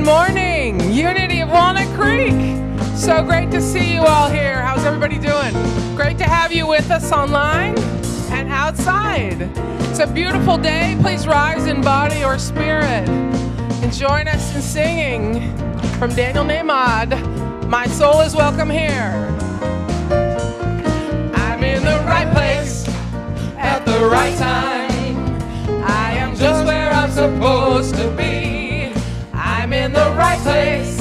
morning, Unity of Walnut Creek. So great to see you all here. How's everybody doing? Great to have you with us online and outside. It's a beautiful day. Please rise in body or spirit and join us in singing from Daniel Nahmod, My Soul is Welcome Here. I'm in the right place at the right time. I am just where I'm supposed to be. I'm in the right place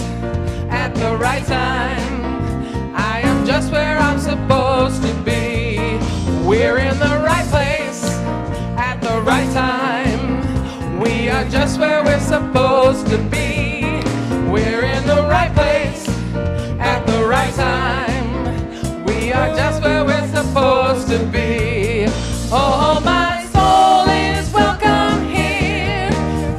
at the right time. I am just where I'm supposed to be. We're in the right place at the right time. We are just where we're supposed to be. We're in the right place at the right time. We are just where we're supposed to be. Oh, my soul is welcome here.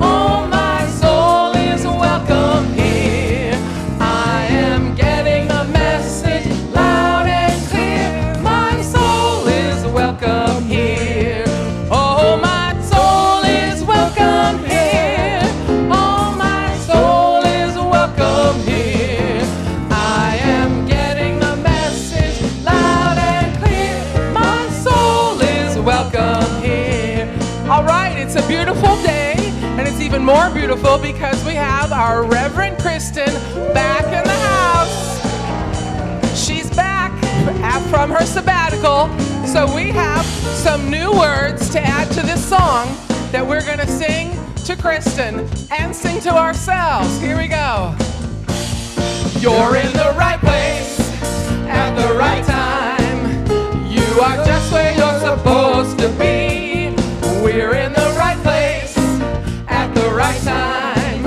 Oh, my soul is welcome here. I am getting the message loud and clear. My soul is welcome here. Oh, my soul is welcome here. Oh, my soul is welcome here. I am getting the message loud and clear. My soul is welcome here. All right, it's a beautiful day, and it's even more beautiful because we have our Reverend Kristen back in the house. She's back from her sabbatical, so we have some new words to add to this song that we're going to sing to Kristen and sing to ourselves. Here we go. You're in the right place at the right time. You are just where you're supposed to be. We're in the right place at the right time.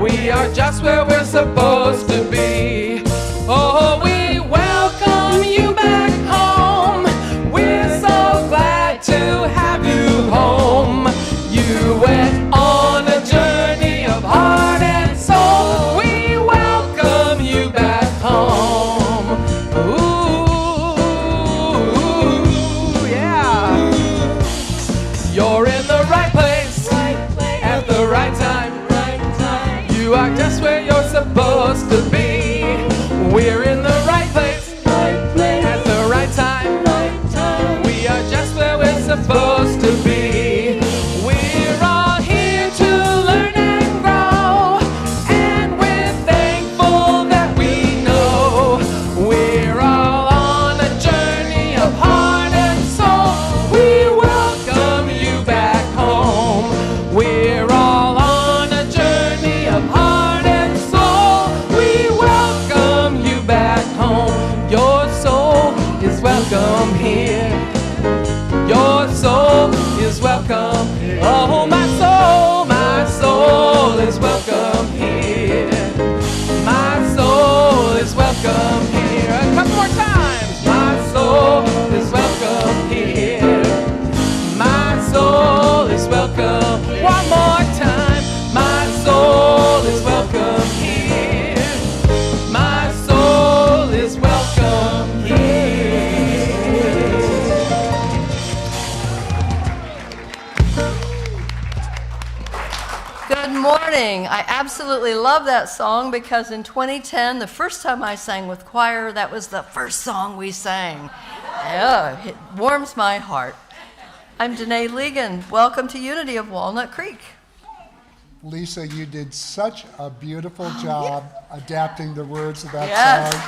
We are just where we're supposed to be. Oh, we welcome you back home. We're so glad to have you home. You went on a journey of heart and soul. We welcome you back home. Ooh, yeah. You're in the right place at the right time. You are just where you're supposed to be. We're in the right place at the right time. We are just where we're supposed to be. We're all here to learn and grow, and we're thankful that we know we're all on a journey of heart and soul. We welcome you back home. We're all on a journey of heart and soul. We welcome you back home. Your soul is welcome here. Your soul is welcome. Oh, my soul is welcome here. My soul is welcome here. A couple more times. My soul is welcome here. My soul is welcome. One more time. My soul is welcome here. My soul is welcome here. Good morning. I absolutely love that song because in 2010, the first time I sang with choir, that was the first song we sang. Yeah, it warms my heart. I'm Danae Ligon. Welcome to Unity of Walnut Creek. Lisa, you did such a beautiful job adapting the words of that Yes. song.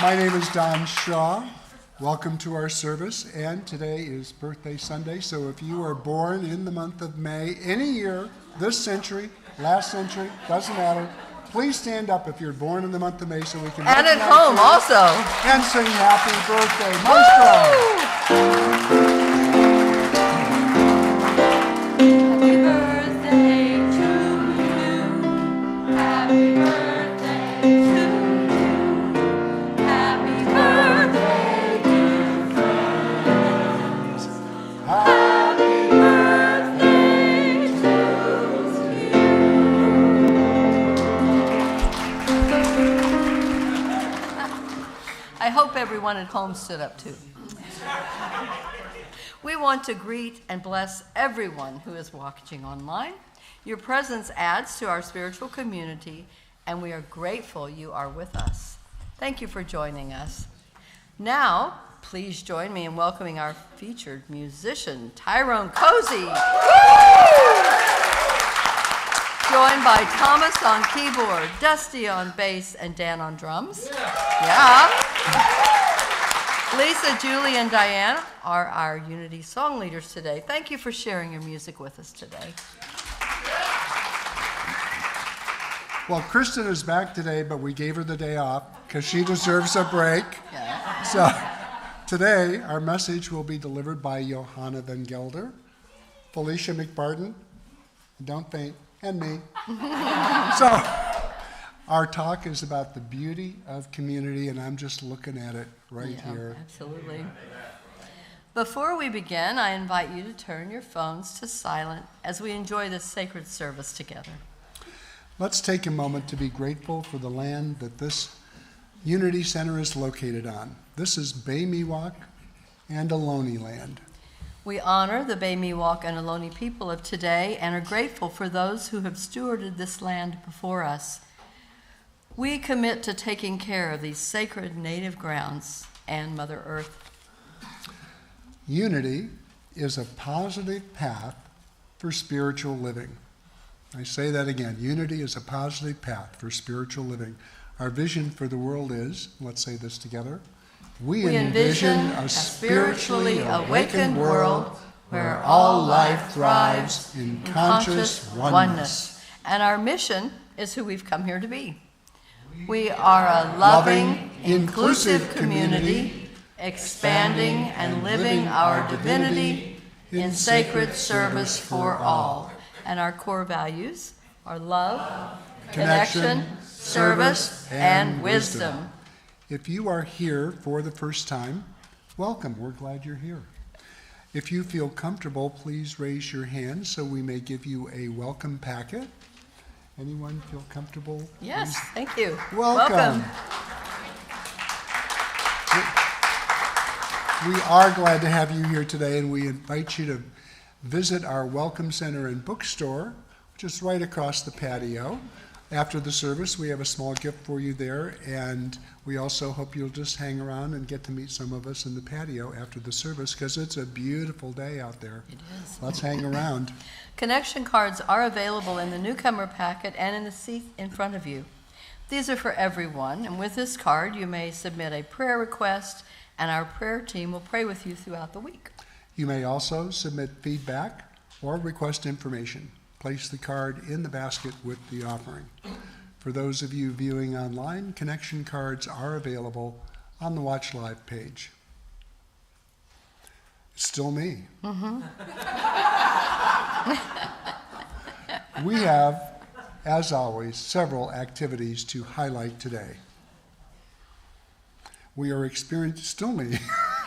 My name is Don Shaw. Welcome to our service, and today is birthday Sunday, so if you are born in the month of May, any year, this century, last century, doesn't matter, please stand up if you're born in the month of May so we can And at recognize home you also. and sing happy birthday. Maestro! Happy birthday to you. Happy birthday to you. Happy birthday, dear friends. Happy birthday to you. I hope everyone at home stood up too. We want to greet and bless everyone who is watching online. Your presence adds to our spiritual community, and we are grateful you are with us. Thank you for joining us. Now, please join me in welcoming our featured musician, Tyrone Cosey. Joined by Thomas on keyboard, Dusty on bass, and Dan on drums. Yeah. Lisa, Julie, and Diane are our Unity song leaders today. Thank you for sharing your music with us today. Well, Kristen is back today, but we gave her the day off because she deserves a break. Yeah. So today, our message will be delivered by Johanna Van Gelder, Felicia McBarton, don't faint, and me. So our talk is about the beauty of community, and I'm just looking at it right here. Absolutely. Before we begin, I invite you to turn your phones to silent as we enjoy this sacred service together. Let's take a moment to be grateful for the land that this Unity Center is located on. This is Bay Miwok and Ohlone land. We honor the Bay Miwok and Ohlone people of today and are grateful for those who have stewarded this land before us. We commit to taking care of these sacred native grounds and Mother Earth. Unity is a positive path for spiritual living. I say that again. Unity is a positive path for spiritual living. Our vision for the world is, let's say this together, we envision a spiritually awakened world where all life thrives in conscious oneness. And our mission is who we've come here to be. We are a loving, inclusive community, expanding and living our divinity in sacred service for all. And our core values are love, connection, service, and wisdom. If you are here for the first time, welcome. We're glad you're here. If you feel comfortable, please raise your hand so we may give you a welcome packet. Anyone feel comfortable? Yes, thank you. Welcome. We are glad to have you here today, and we invite you to visit our Welcome Center and Bookstore, which is right across the patio. After the service, we have a small gift for you there, and we also hope you'll just hang around and get to meet some of us in the patio after the service, because it's a beautiful day out there. It is. Let's hang around. Connection cards are available in the newcomer packet and in the seat in front of you. These are for everyone, and with this card, you may submit a prayer request, and our prayer team will pray with you throughout the week. You may also submit feedback or request information. Place the card in the basket with the offering. For those of you viewing online, connection cards are available on the Watch Live page. It's still me. Mm-hmm. We have, as always, several activities to highlight today. We are experiencing, still me.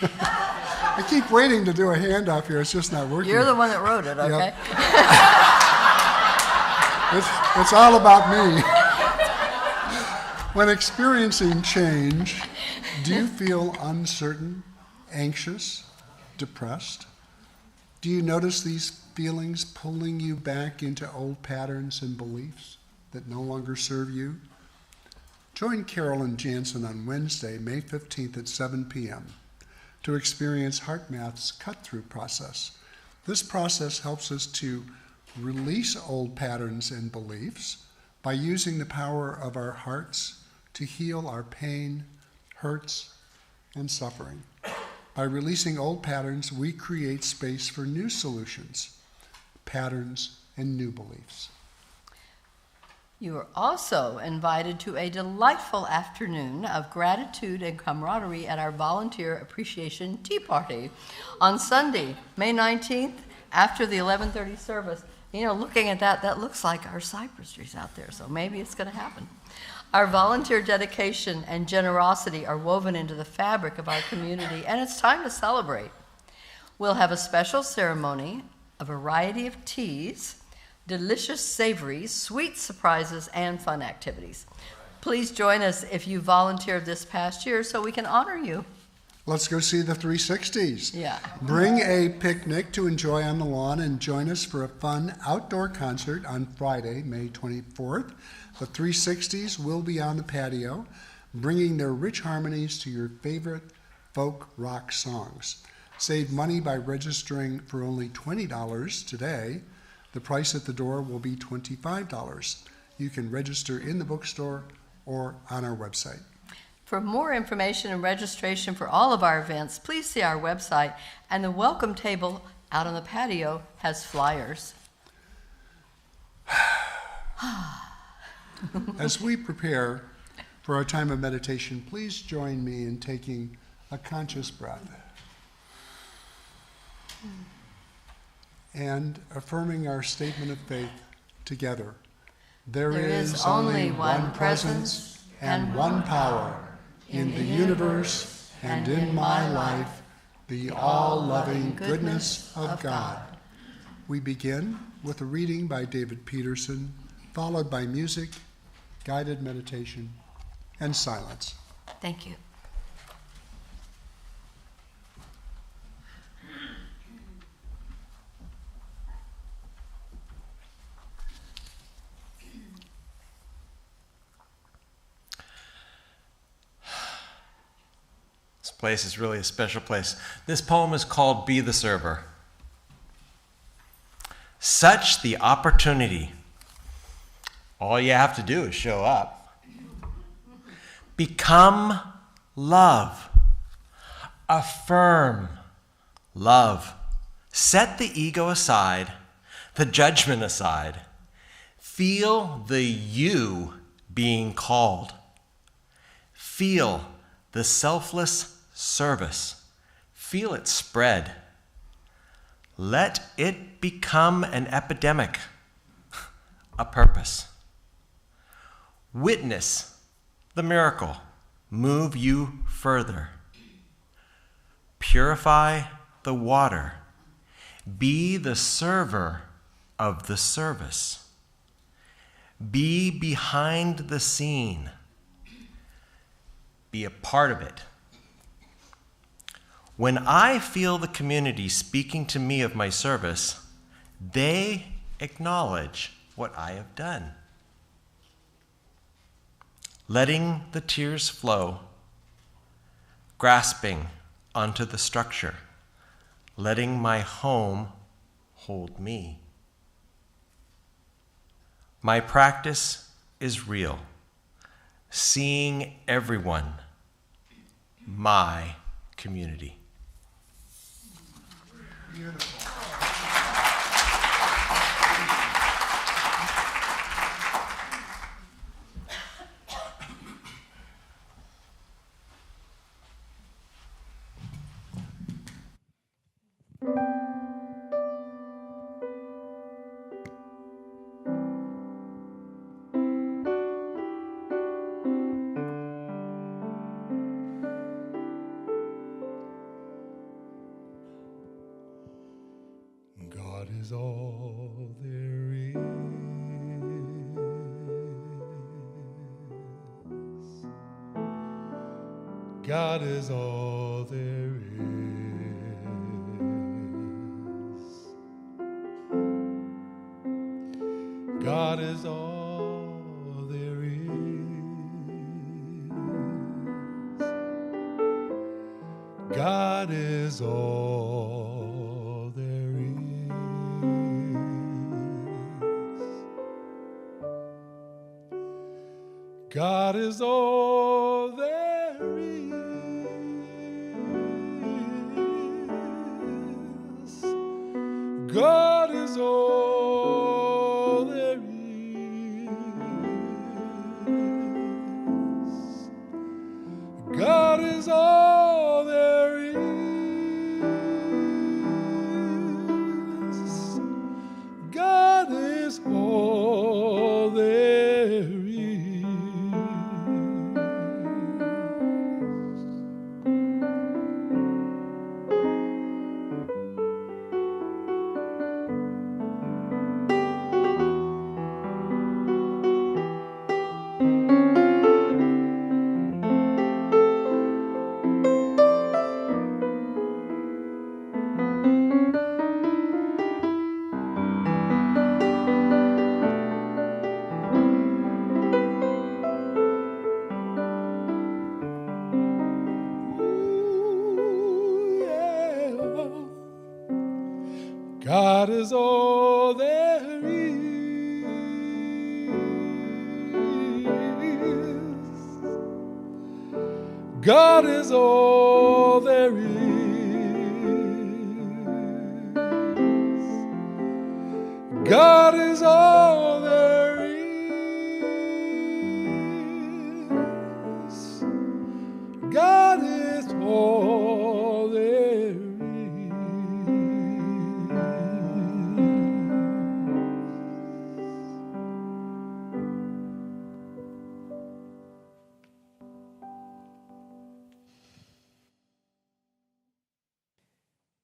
I keep waiting to do a handoff here. It's just not working. You're the one that wrote it, okay? Yep. It's all about me. When experiencing change, do you feel uncertain, anxious, depressed? Do you notice these feelings pulling you back into old patterns and beliefs that no longer serve you? Join Carolyn Jansen on Wednesday, May 15th at 7 p.m. to experience HeartMath's cut-through process. This process helps us to release old patterns and beliefs by using the power of our hearts to heal our pain, hurts, and suffering. By releasing old patterns, we create space for new solutions, patterns, and new beliefs. You are also invited to a delightful afternoon of gratitude and camaraderie at our Volunteer Appreciation Tea Party on Sunday, May 19th, after the 11:30 service. You know, looking at that, that looks like our cypress trees out there, so maybe it's going to happen. Our volunteer dedication and generosity are woven into the fabric of our community, and it's time to celebrate. We'll have a special ceremony, a variety of teas, delicious savories, sweet surprises, and fun activities. Please join us if you volunteered this past year so we can honor you. Let's go see the 360s. Yeah. Bring a picnic to enjoy on the lawn and join us for a fun outdoor concert on Friday, May 24th. The 360s will be on the patio, bringing their rich harmonies to your favorite folk rock songs. Save money by registering for only $20 today. The price at the door will be $25. You can register in the bookstore or on our website. For more information and registration for all of our events, please see our website, and the welcome table out on the patio has flyers. As we prepare for our time of meditation, please join me in taking a conscious breath and affirming our statement of faith together. There is only one presence and one power in the universe and in my life, the all-loving goodness of God. We begin with a reading by David Peterson, followed by music, guided meditation, and silence. Thank you. This place is really a special place. This poem is called Be the Server. Such the opportunity. All you have to do is show up. Become love. Affirm love. Set the ego aside, the judgment aside. Feel the you being called. Feel the selfless service. Feel it spread. Let it become an epidemic, a purpose. Witness the miracle. Move you further. Purify the water. Be the server of the service. Be behind the scene. Be a part of it. When I feel the community speaking to me of my service, they acknowledge what I have done. Letting the tears flow, grasping onto the structure, letting my home hold me. My practice is real, seeing everyone, my community. Beautiful. God is all there is. God is all there is. God is all there is. God is all there is. God is all there is. God is all there is. God is all there is. God is all there is. is all there is. God is all there is. God is all there is. God is all there is.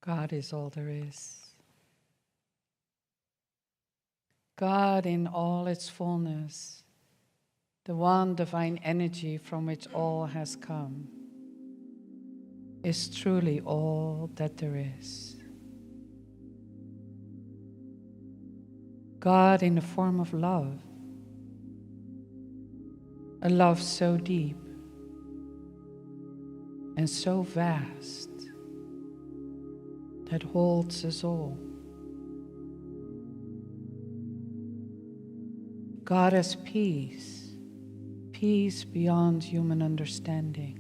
God is all there is. God in all its fullness, the one divine energy from which all has come, is truly all that there is. God in the form of love, a love so deep and so vast that holds us all. God as peace, peace beyond human understanding.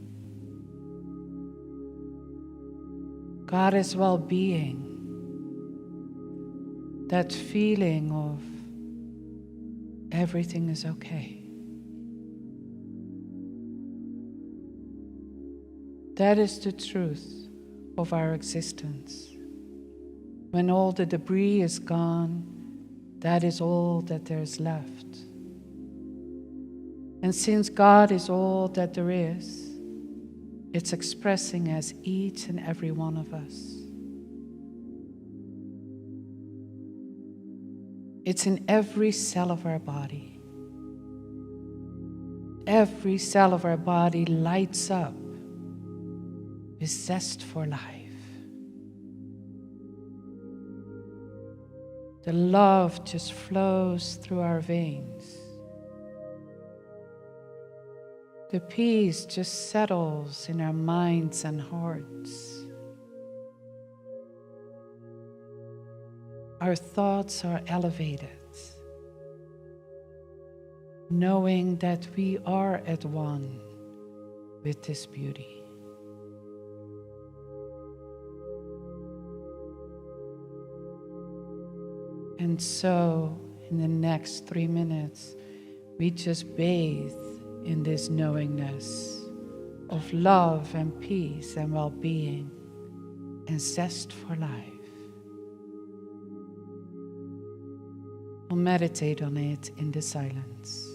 God as well-being, that feeling of everything is okay. That is the truth of our existence. When all the debris is gone, that is all that there is left. And since God is all that there is, it's expressing as each and every one of us. It's in every cell of our body. Every cell of our body lights up with zest for life. The love just flows through our veins. The peace just settles in our minds and hearts. Our thoughts are elevated, knowing that we are at one with this beauty. And so, in the next 3 minutes, we just bathe in this knowingness of love and peace and well-being and zest for life. We'll meditate on it in the silence.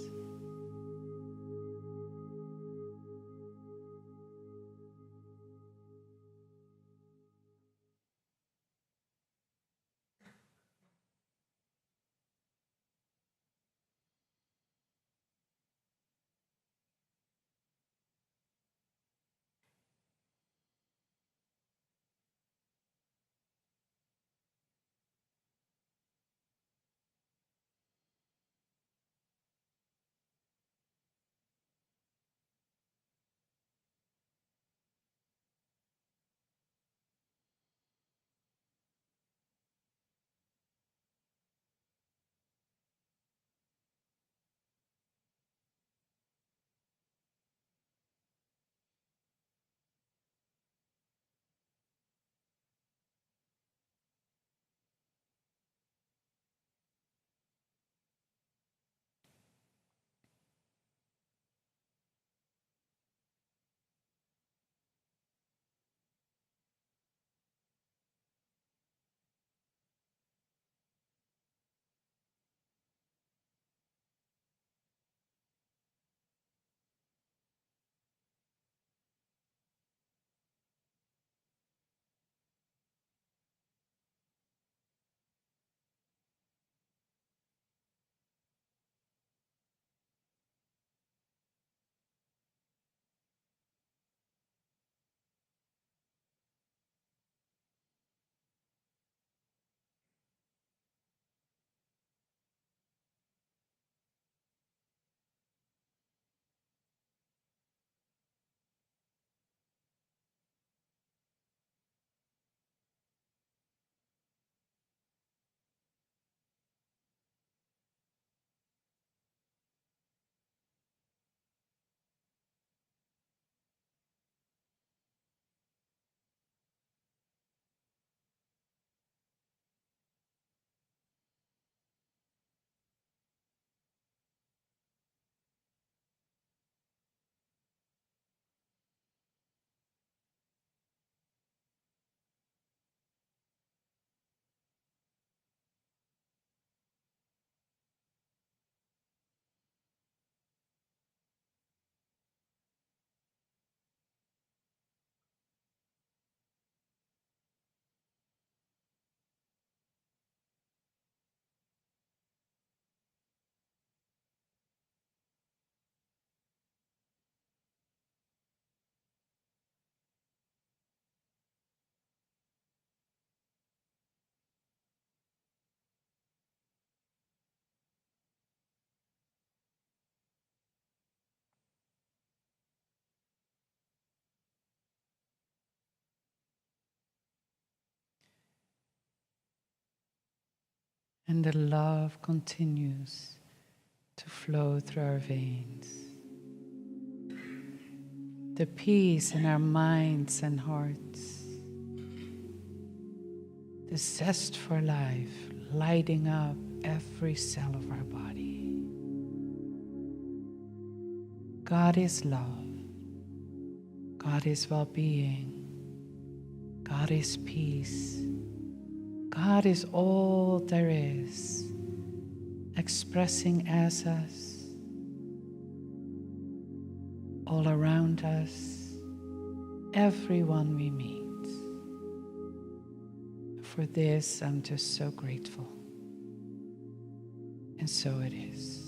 And the love continues to flow through our veins. The peace in our minds and hearts. The zest for life lighting up every cell of our body. God is love. God is well-being. God is peace. God is all there is, expressing as us, all around us, everyone we meet. For this, I'm just so grateful. And so it is.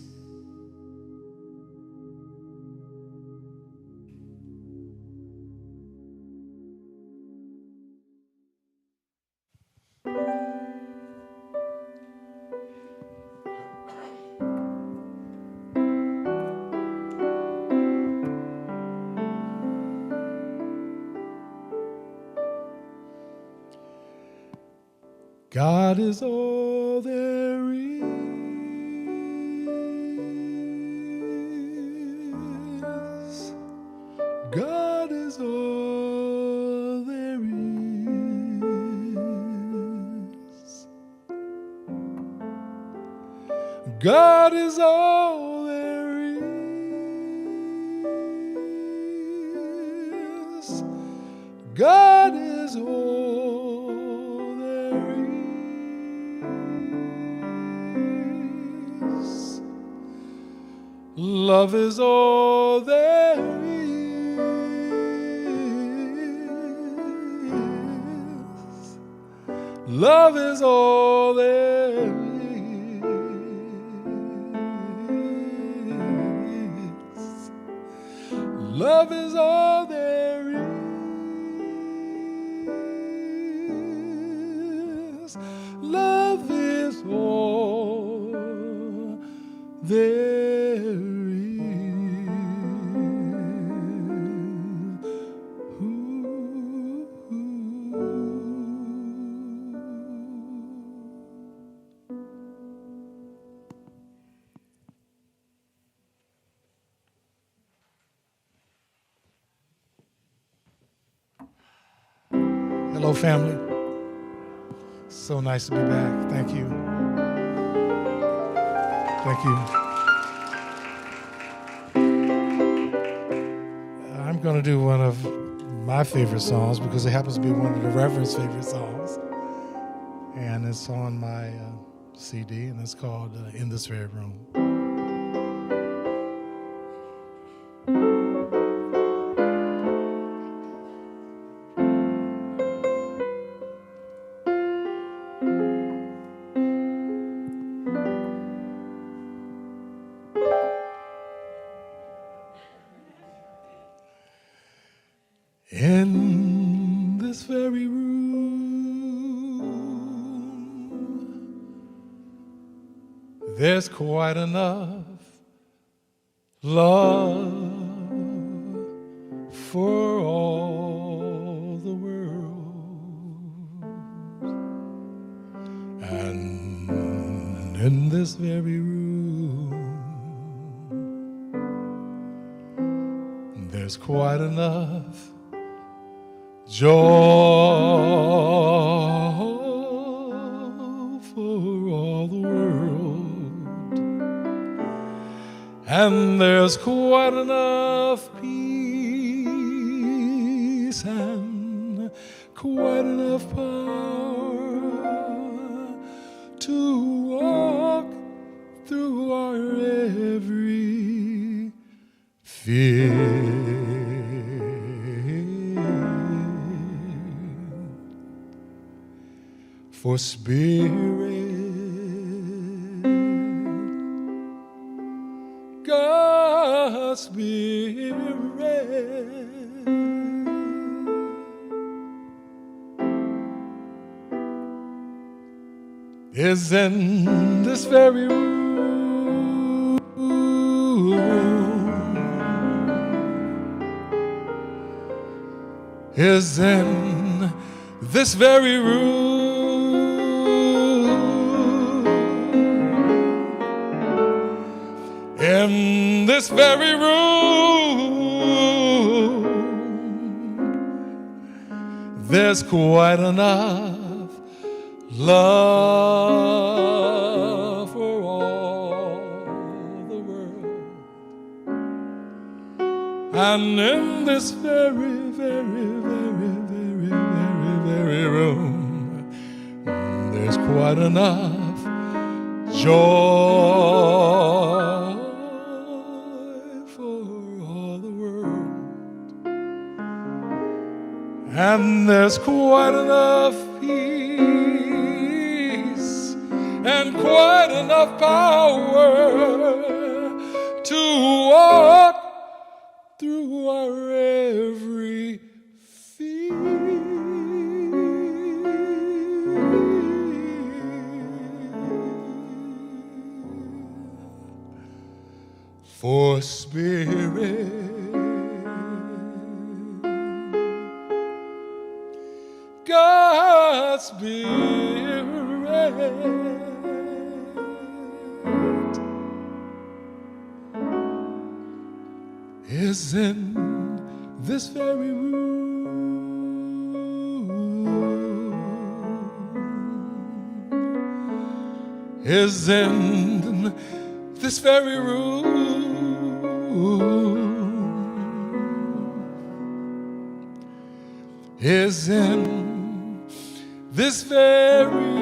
God is all there is. God is all there is. God is all there is. God is all there is. Love is all there is. Love is all there is. Love is all there is. Love is all there is. Hello, family. So nice to be back. Thank you. Thank you. I'm going to do one of my favorite songs because it happens to be one of the Reverend's favorite songs. And it's on my CD, and it's called In This Very Room. In this very room, there's quite enough love for all the world. And in this very room, there's quite enough joy for all the world, and there's quite enough peace and quite enough power to walk through our every fear. For Spirit, God's Spirit is in this very room. Is in this very room. this very room, there's quite enough love for all the world. And in this very, very, very, very, very, very room, there's quite enough joy for all the world. And there's quite enough peace and quite enough power to walk through our every fear. For spirit, God's spirit is in this very room, is in this very room, is in this very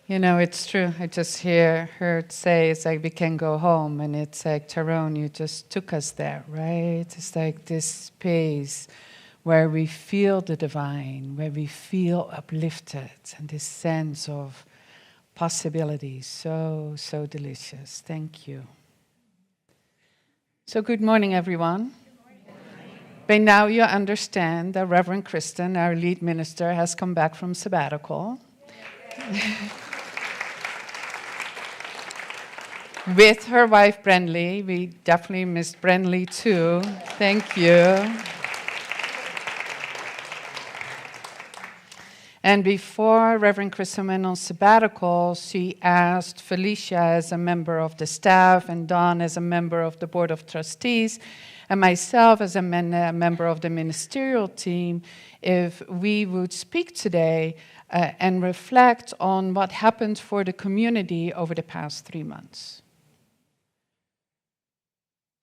You know, it's true. I just heard say, it's like we can go home. And it's like, Tyrone, you just took us there, right? It's like this space where we feel the divine, where we feel uplifted, and this sense of possibility. So, so delicious. Thank you. So good morning, everyone. By now you understand that Reverend Kristen, our lead minister, has come back from sabbatical. With her wife, Brenly. We definitely missed Brenly, too. Thank you. And before Reverend Kristen went on sabbatical, she asked Felicia, as a member of the staff, and Don, as a member of the Board of Trustees, and myself, as a member of the ministerial team, if we would speak today and reflect on what happened for the community over the past 3 months.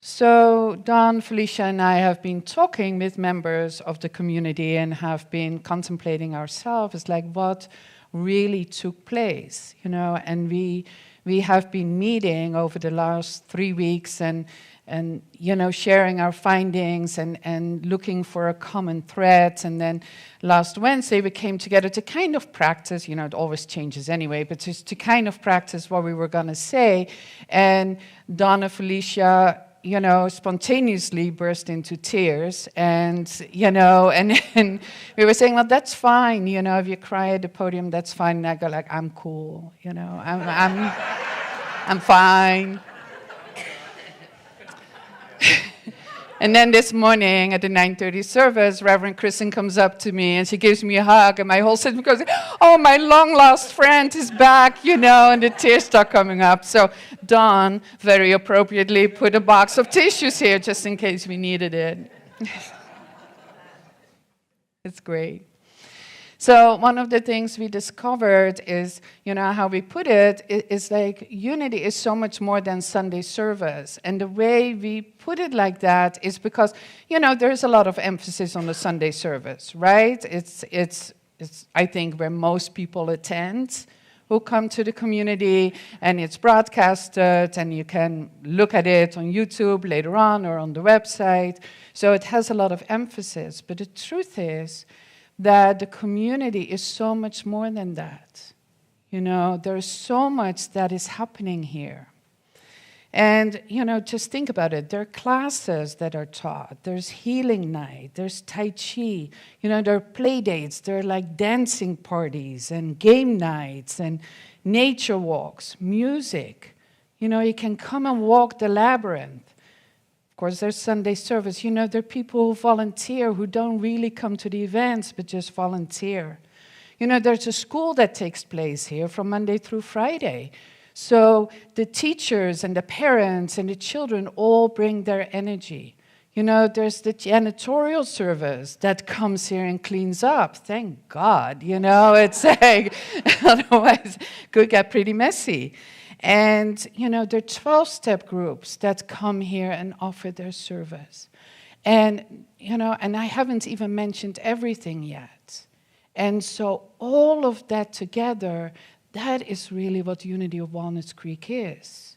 So Don, Felicia, and I have been talking with members of the community and have been contemplating ourselves like what really took place, you know, and we have been meeting over the last 3 weeks and you know, sharing our findings and looking for a common thread. And then last Wednesday we came together to kind of practice, you know, it always changes anyway, but just to kind of practice what we were going to say. And Donna, Felicia, you know, spontaneously burst into tears, and, you know, and we were saying, well, that's fine, you know, if you cry at the podium, that's fine. And I go like, I'm cool, you know, I'm fine. And then this morning at the 9:30 service, Reverend Kristen comes up to me and she gives me a hug, and my whole system goes, oh, my long-lost friend is back, you know, and the tears start coming up. So Don, very appropriately, put a box of tissues here just in case we needed it. It's great. So one of the things we discovered is, you know, how we put it is like Unity is so much more than Sunday service. And the way we put it like that is because, you know, there's a lot of emphasis on the Sunday service, right? It's I think, where most people attend. who come to the community, and it's broadcasted, and you can look at it on YouTube later on or on the website. So it has a lot of emphasis. But the truth is that the community is so much more than that. You know, there's so much that is happening here. And, you know, just think about it. There are classes that are taught. There's healing night. There's Tai Chi. You know, there are play dates. There are like dancing parties and game nights and nature walks, music. You know, you can come and walk the labyrinth. Of course, there's Sunday service. You know, there are people who volunteer who don't really come to the events but just volunteer. You know, there's a school that takes place here from Monday through Friday. So the teachers and the parents and the children all bring their energy. You know, there's the janitorial service that comes here and cleans up. Thank God, you know, it's like, otherwise it could get pretty messy. And, you know, there are 12-step groups that come here and offer their service. And, you know, and I haven't even mentioned everything yet. And so all of that together, that is really what Unity of Walnut Creek is.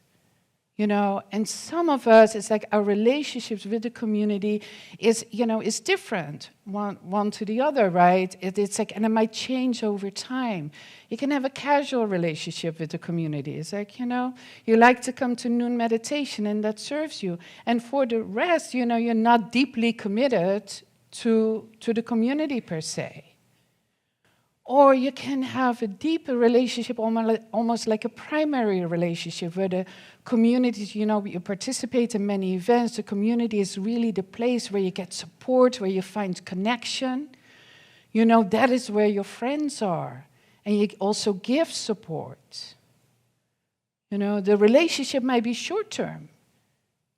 You know, and some of us, it's like our relationships with the community is, you know, is different one to the other, right? It's like, and it might change over time. You can have a casual relationship with the community. It's like, you know, you like to come to noon meditation and that serves you. And for the rest, you know, you're not deeply committed to the community per se. Or you can have a deeper relationship, almost like a primary relationship, where the community, you know, you participate in many events. The community is really the place where you get support, where you find connection. You know, that is where your friends are. And you also give support. You know, the relationship might be short-term.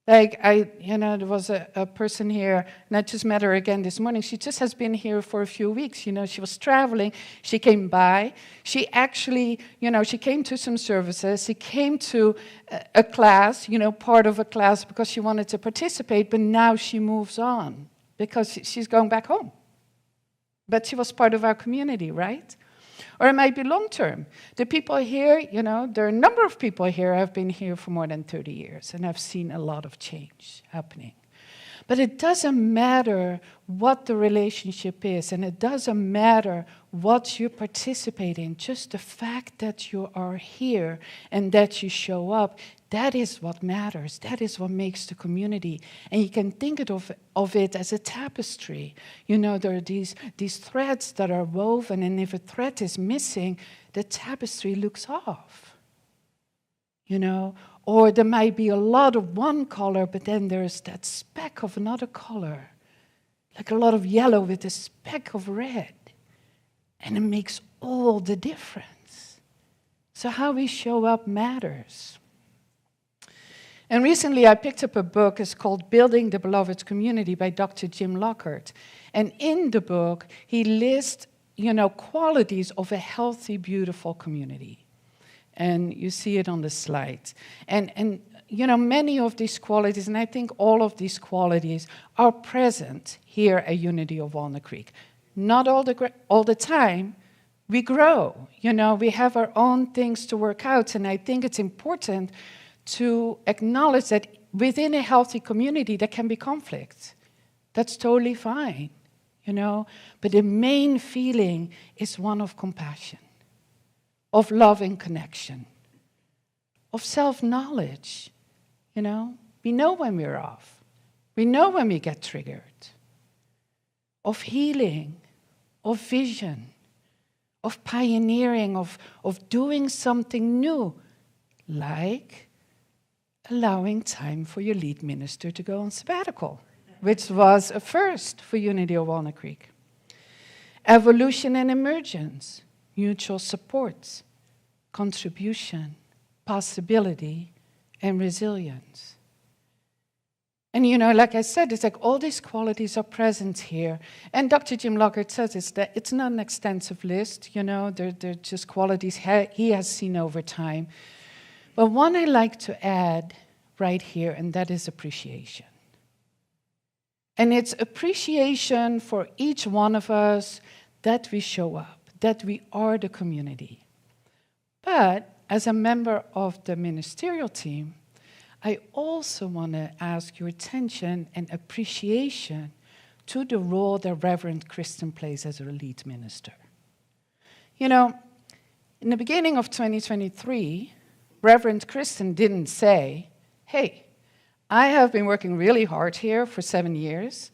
Like, you know, there was a person here, and I just met her again this morning. She just has been here for a few weeks. You know, she was traveling. She came by. She actually, you know, she came to some services. She came to a class, you know, part of a class because she wanted to participate, but now she moves on because she's going back home. But she was part of our community, right? Or it might be long-term. The people here, you know, there are a number of people here who have been here for more than 30 years and have seen a lot of change happening. But it doesn't matter what the relationship is, and it doesn't matter what you participate in. Just the fact that you are here and that you show up, that is what matters. That is what makes the community. And you can think of it as a tapestry. You know, there are these threads that are woven, and if a thread is missing, the tapestry looks off. You know, or there might be a lot of one color, but then there's that speck of another color, like a lot of yellow with a speck of red. And it makes all the difference. So how we show up matters. And recently I picked up a book. It's called Building the Beloved Community by Dr. Jim Lockhart. And in the book, he lists, you know, qualities of a healthy, beautiful community. And you see it on the slide. And you know, many of these qualities, and I think all of these qualities, are present here at Unity of Walnut Creek. Not all the time. We grow. You know, we have our own things to work out. And I think it's important to acknowledge that within a healthy community, there can be conflict. That's totally fine, you know. But the main feeling is one of compassion, of love and connection, of self-knowledge, you know. We know when we're off. We know when we get triggered. Of healing, of vision, of pioneering, of doing something new, like allowing time for your lead minister to go on sabbatical, which was a first for Unity of Walnut Creek. Evolution and emergence, mutual support, contribution, possibility, and resilience. And, you know, like I said, it's like all these qualities are present here. And Dr. Jim Lockhart says that it's not an extensive list, you know, they're just qualities he has seen over time. But one I like to add right here, and that is appreciation. And it's appreciation for each one of us that we show up, that we are the community. But as a member of the ministerial team, I also want to ask your attention and appreciation to the role that Reverend Kristen plays as a lead minister. You know, in the beginning of 2023, Reverend Kristen didn't say, hey, I have been working really hard here for 7 years,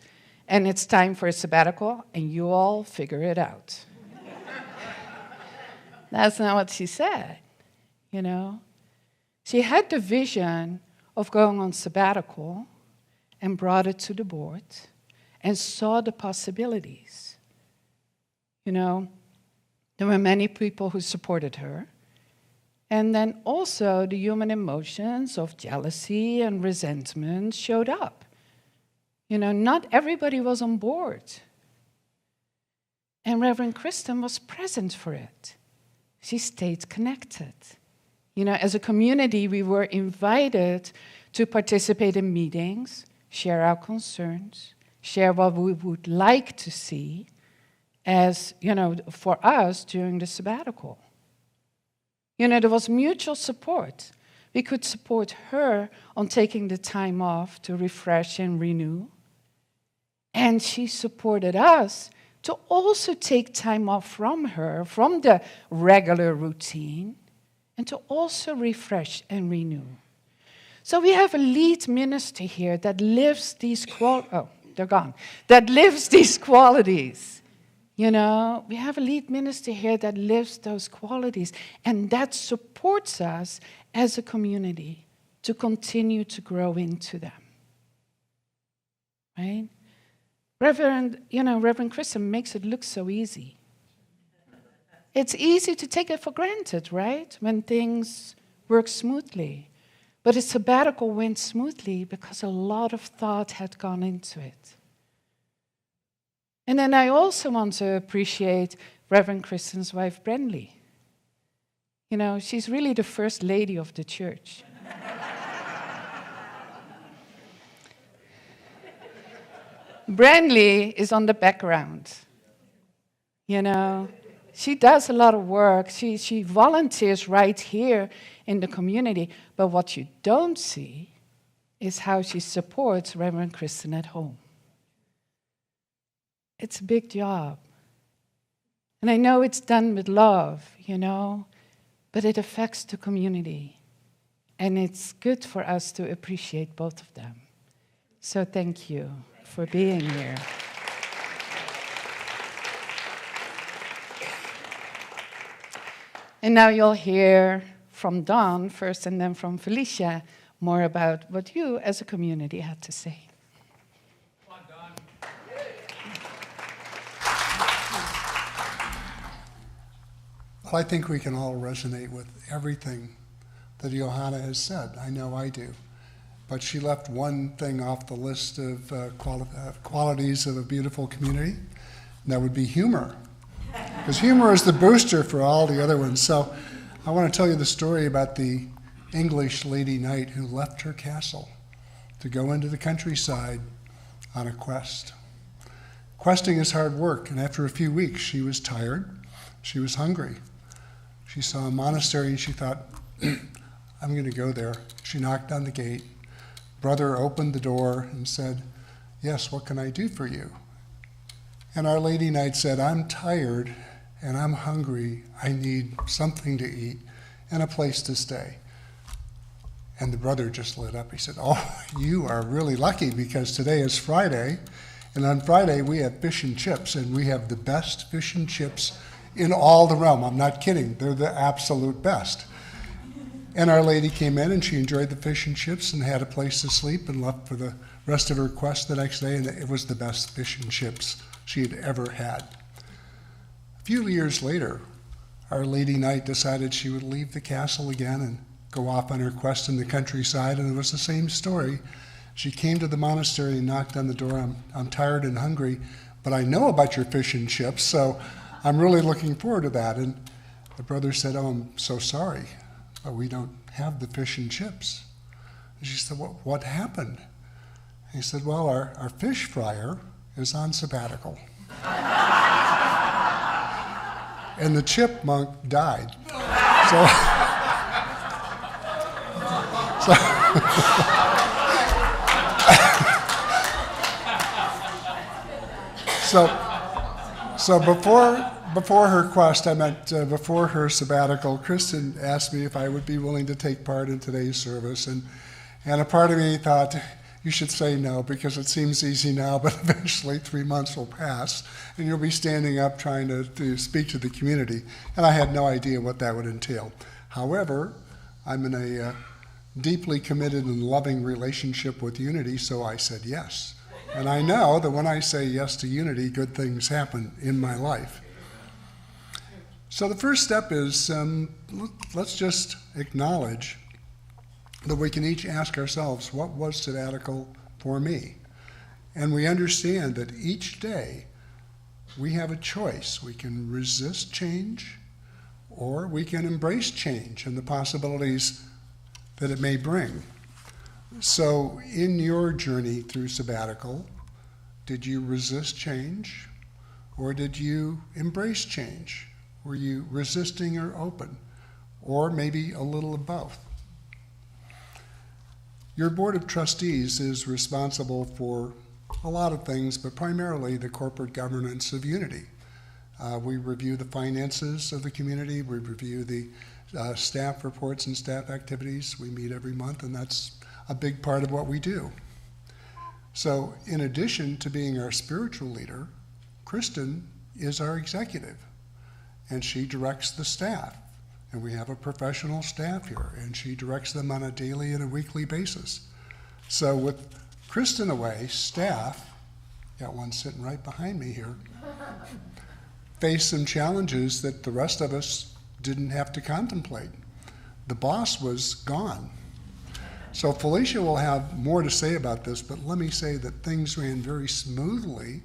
and it's time for a sabbatical, and you all figure it out. That's not what she said, you know. She had the vision of going on sabbatical and brought it to the board and saw the possibilities. You know, there were many people who supported her. And then also the human emotions of jealousy and resentment showed up. You know, not everybody was on board. And Reverend Kristen was present for it. She stayed connected. You know, as a community, we were invited to participate in meetings, share our concerns, share what we would like to see as, you know, for us during the sabbatical. You know, there was mutual support. We could support her on taking the time off to refresh and renew. And she supported us to also take time off from her, from the regular routine, and to also refresh and renew. So we have a lead minister here that lives these that lives these qualities. You know, we have a lead minister here that lives those qualities, and that supports us as a community to continue to grow into them. Right? Reverend Kristen makes it look so easy. It's easy to take it for granted, right? When things work smoothly. But a sabbatical went smoothly because a lot of thought had gone into it. And then I also want to appreciate Reverend Kristen's wife, Brandley. You know, she's really the first lady of the church. Brandley is on the background. You know, she does a lot of work. She volunteers right here in the community. But what you don't see is how she supports Reverend Kristen at home. It's a big job. And I know it's done with love, you know, but it affects the community. And it's good for us to appreciate both of them. So thank you for being here. And now you'll hear from Dawn first and then from Felicia more about what you as a community had to say. Come on, Dawn. Well, I think we can all resonate with everything that Johanna has said. I know I do. But she left one thing off the list of qualities of a beautiful community, and that would be humor. Because humor is the booster for all the other ones. So I want to tell you the story about the English lady knight who left her castle to go into the countryside on a quest. Questing is hard work, and after a few weeks, she was tired, she was hungry. She saw a monastery and she thought, I'm going to go there. She knocked on the gate. Brother opened the door and said, yes, what can I do for you? And Our Lady Knight said, I'm tired and I'm hungry. I need something to eat and a place to stay. And the brother just lit up. He said, oh, you are really lucky because today is Friday. And on Friday we have fish and chips, and we have the best fish and chips in all the realm. I'm not kidding. They're the absolute best. And Our Lady came in and she enjoyed the fish and chips and had a place to sleep and left for the rest of her quest the next day, and it was the best fish and chips she had ever had. A few years later, Our Lady Knight decided she would leave the castle again and go off on her quest in the countryside, and it was the same story. She came to the monastery and knocked on the door. I'm tired and hungry, but I know about your fish and chips, so I'm really looking forward to that. And the brother said, oh, I'm so sorry, but we don't have the fish and chips. And she said, what happened? He said, well, our fish fryer is on sabbatical. And the chipmunk died. So So before her quest, before her sabbatical, Kristen asked me if I would be willing to take part in today's service, and a part of me thought, you should say no, because it seems easy now, but eventually 3 months will pass, and you'll be standing up trying to speak to the community, and I had no idea what that would entail. However, I'm in a deeply committed and loving relationship with Unity, so I said yes. And I know that when I say yes to Unity, good things happen in my life. So the first step is, let's just acknowledge that we can each ask ourselves, what was sabbatical for me? And we understand that each day we have a choice. We can resist change, or we can embrace change and the possibilities that it may bring. So in your journey through sabbatical, did you resist change, or did you embrace change? Were you resisting or open, or maybe a little of both? Your board of trustees is responsible for a lot of things, but primarily the corporate governance of Unity. We review the finances of the community, we review the staff reports and staff activities. We meet every month, and that's a big part of what we do. So in addition to being our spiritual leader, Kristen is our executive, and she directs the staff. And we have a professional staff here, and she directs them on a daily and a weekly basis. So with Kristen away, staff, got one sitting right behind me here, face some challenges that the rest of us didn't have to contemplate. The boss was gone. So Felicia will have more to say about this, but let me say that things ran very smoothly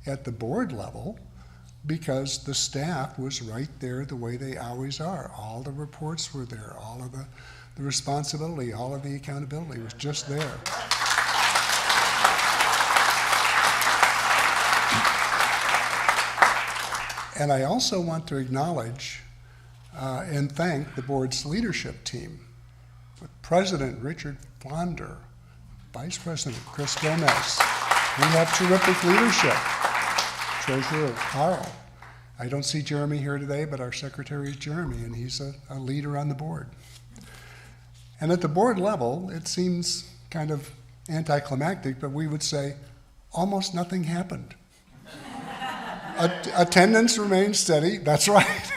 at the board level because the staff was right there the way they always are. All the reports were there, all of the responsibility, all of the accountability was just there. And I also want to acknowledge and thank the board's leadership team, with President Richard Fonder, Vice President Chris Gomez. We have terrific leadership. Treasurer Carl. I don't see Jeremy here today, but our secretary is Jeremy, and he's a leader on the board. And at the board level, it seems kind of anticlimactic, but we would say almost nothing happened. Attendance remained steady. That's right.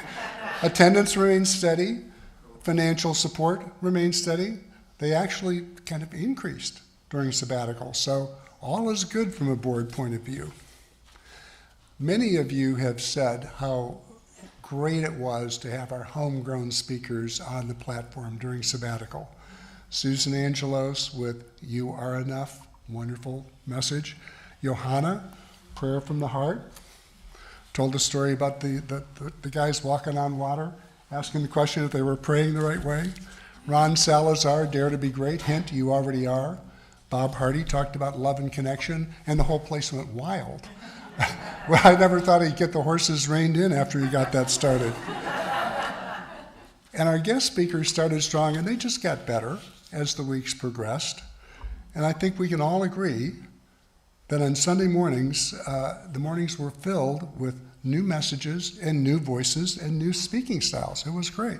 Attendance remained steady. Financial support remained steady. They actually kind of increased during sabbatical. So all is good from a board point of view. Many of you have said how great it was to have our homegrown speakers on the platform during sabbatical. Susan Angelos with You Are Enough, wonderful message. Johanna, Prayer from the Heart, told a story about the guys walking on water, asking the question if they were praying the right way. Ron Salazar, Dare to be Great, hint, you already are. Bob Hardy talked about love and connection, and the whole place went wild. Well, I never thought he'd get the horses reined in after he got that started. And our guest speakers started strong, and they just got better as the weeks progressed. And I think we can all agree that on Sunday mornings, the mornings were filled with new messages and new voices and new speaking styles. It was great.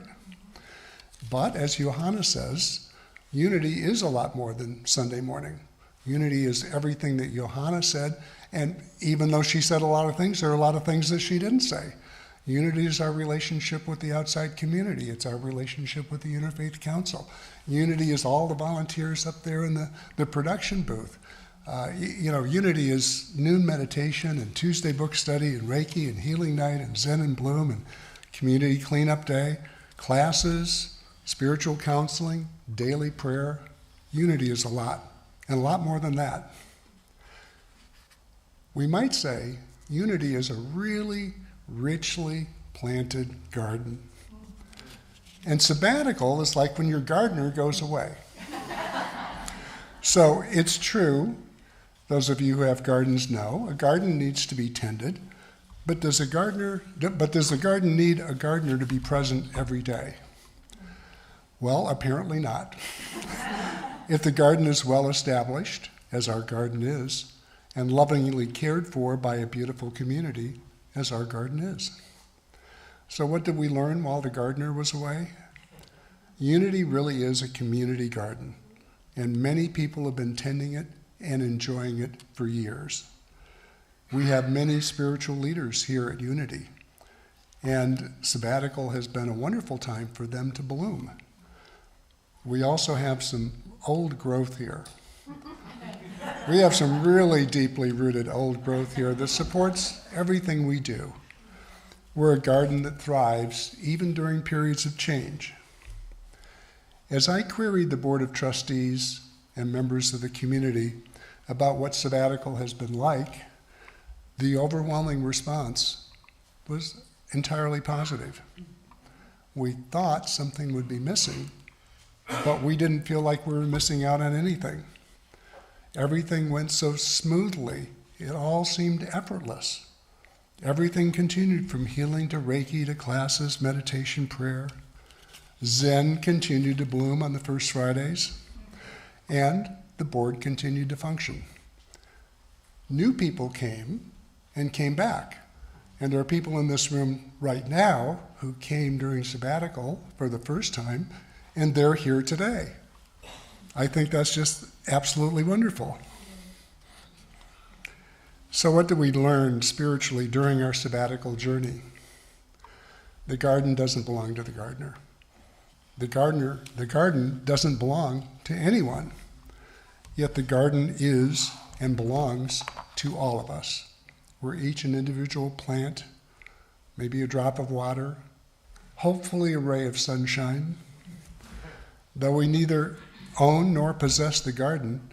But as Johanna says, Unity is a lot more than Sunday morning. Unity is everything that Johanna said, and even though she said a lot of things, there are a lot of things that she didn't say. Unity is our relationship with the outside community. It's our relationship with the Interfaith Council. Unity is all the volunteers up there in the production booth. Unity is noon meditation and Tuesday book study and Reiki and healing night and Zen and Bloom and community cleanup day, classes, spiritual counseling, daily prayer. Unity is a lot, and a lot more than that. We might say Unity is a really richly planted garden. And sabbatical is like when your gardener goes away. So it's true, those of you who have gardens know, a garden needs to be tended, but does the garden need a gardener to be present every day? Well, apparently not. If the garden is well established, as our garden is, and lovingly cared for by a beautiful community, as our garden is. So what did we learn while the gardener was away? Unity really is a community garden, and many people have been tending it and enjoying it for years. We have many spiritual leaders here at Unity, and sabbatical has been a wonderful time for them to bloom. We also have some old growth here. We have some really deeply rooted old growth here that supports everything we do. We're a garden that thrives even during periods of change. As I queried the Board of Trustees and members of the community about what sabbatical has been like, the overwhelming response was entirely positive. We thought something would be missing, but we didn't feel like we were missing out on anything. Everything went so smoothly, it all seemed effortless. Everything continued from healing to Reiki to classes, meditation, prayer. Zen continued to bloom on the first Fridays, and the board continued to function. New people came and came back, and there are people in this room right now who came during sabbatical for the first time, and they're here today. I think that's just absolutely wonderful. So what did we learn spiritually during our sabbatical journey? The garden doesn't belong to the gardener. The garden doesn't belong to anyone. Yet the garden is and belongs to all of us. We're each an individual plant, maybe a drop of water, hopefully a ray of sunshine. Though we neither own nor possess the garden,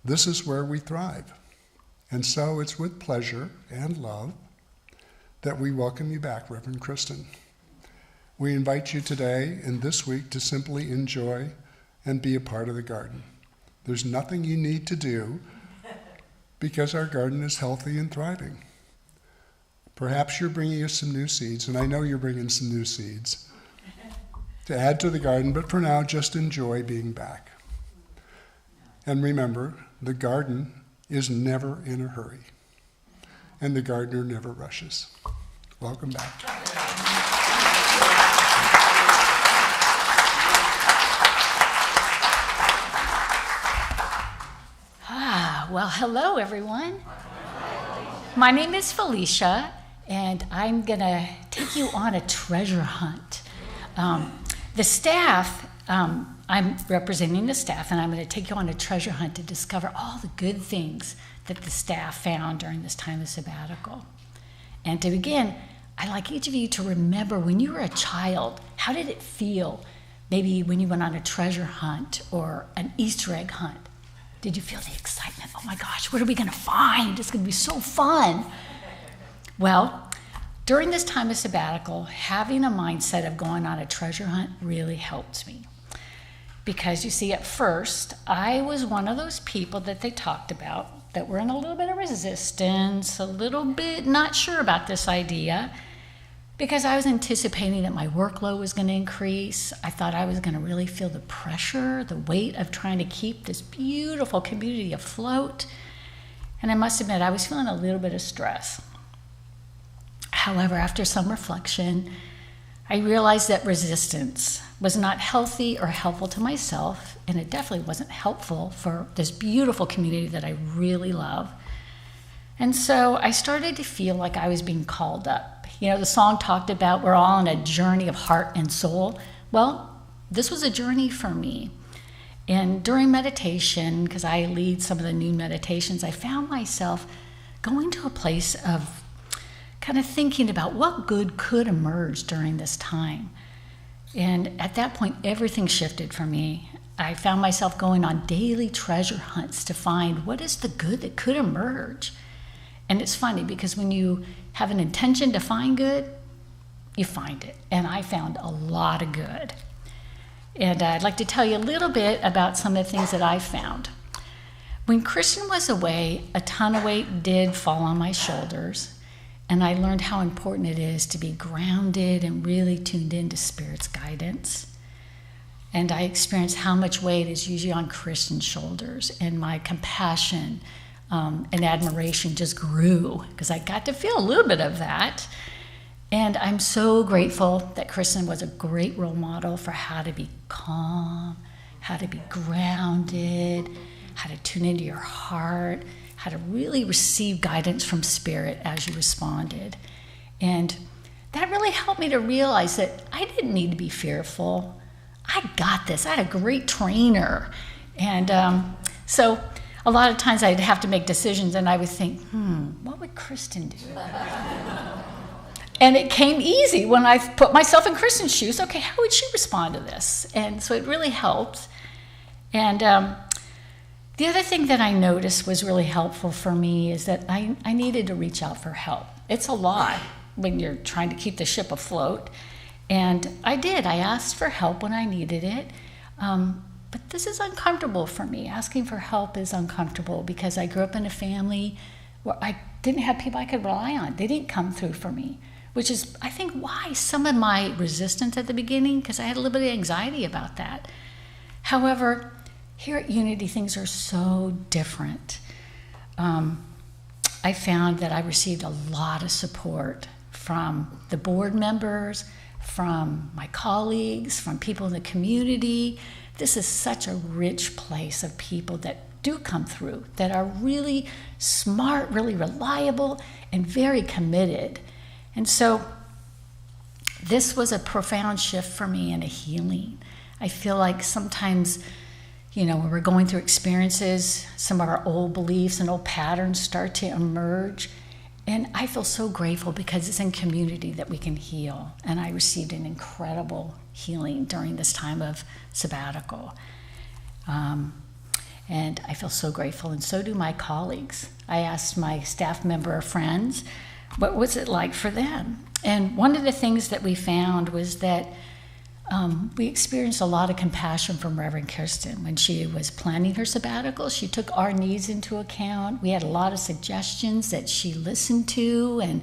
this is where we thrive. And so it's with pleasure and love that we welcome you back, Reverend Kristen. We invite you today and this week to simply enjoy and be a part of the garden. There's nothing you need to do because our garden is healthy and thriving. Perhaps you're bringing us some new seeds, and I know you're bringing some new seeds to add to the garden, but for now, just enjoy being back. And remember, the garden is never in a hurry, and the gardener never rushes. Welcome back. Well, hello, everyone. My name is Felicia, and I'm going to take you on a treasure hunt. The staff, I'm representing the staff, and I'm going to take you on a treasure hunt to discover all the good things that the staff found during this time of sabbatical. And to begin, I'd like each of you to remember when you were a child, how did it feel? Maybe when you went on a treasure hunt or an Easter egg hunt. Did you feel the excitement? Oh my gosh, what are we going to find? It's going to be so fun. Well, during this time of sabbatical, having a mindset of going on a treasure hunt really helped me. Because you see, at first, I was one of those people that they talked about that were in a little bit of resistance, a little bit not sure about this idea, because I was anticipating that my workload was going to increase. I thought I was going to really feel the pressure, the weight of trying to keep this beautiful community afloat. And I must admit, I was feeling a little bit of stress. However, after some reflection, I realized that resistance was not healthy or helpful to myself, and it definitely wasn't helpful for this beautiful community that I really love. And so I started to feel like I was being called up. You know, the song talked about we're all on a journey of heart and soul. Well, this was a journey for me. And during meditation, because I lead some of the noon meditations, I found myself going to a place of kind of thinking about what good could emerge during this time. And at that point, everything shifted for me. I found myself going on daily treasure hunts to find what is the good that could emerge. And it's funny because when you have an intention to find good, you find it. And I found a lot of good. And I'd like to tell you a little bit about some of the things that I found. When Christian was away, a ton of weight did fall on my shoulders. And I learned how important it is to be grounded and really tuned into Spirit's guidance. And I experienced how much weight is usually on Christians' shoulders, and my compassion and admiration just grew because I got to feel a little bit of that. And I'm so grateful that Kristen was a great role model for how to be calm, how to be grounded, how to tune into your heart, how to really receive guidance from Spirit as you responded. And that really helped me to realize that I didn't need to be fearful. I got this. I had a great trainer. And so a lot of times I'd have to make decisions and I would think, what would Kristen do? And it came easy when I put myself in Kristen's shoes. Okay, how would she respond to this? And so it really helped. And the other thing that I noticed was really helpful for me is that I needed to reach out for help. It's a lot when you're trying to keep the ship afloat. And I did. I asked for help when I needed it. But this is uncomfortable for me. Asking for help is uncomfortable because I grew up in a family where I didn't have people I could rely on. They didn't come through for me, which is, I think, why some of my resistance at the beginning, because I had a little bit of anxiety about that. However, here at Unity, things are so different. I found that I received a lot of support from the board members, from my colleagues, from people in the community. This is such a rich place of people that do come through, that are really smart, really reliable, and very committed. And so this was a profound shift for me and a healing. I feel like sometimes, when we're going through experiences, some of our old beliefs and old patterns start to emerge. And I feel so grateful because it's in community that we can heal. And I received an incredible healing during this time of sabbatical. And I feel so grateful, and so do my colleagues. I asked my staff member friends, what was it like for them? And one of the things that we found was that we experienced a lot of compassion from Reverend Kirsten. When she was planning her sabbatical, she took our needs into account. We had a lot of suggestions that she listened to, and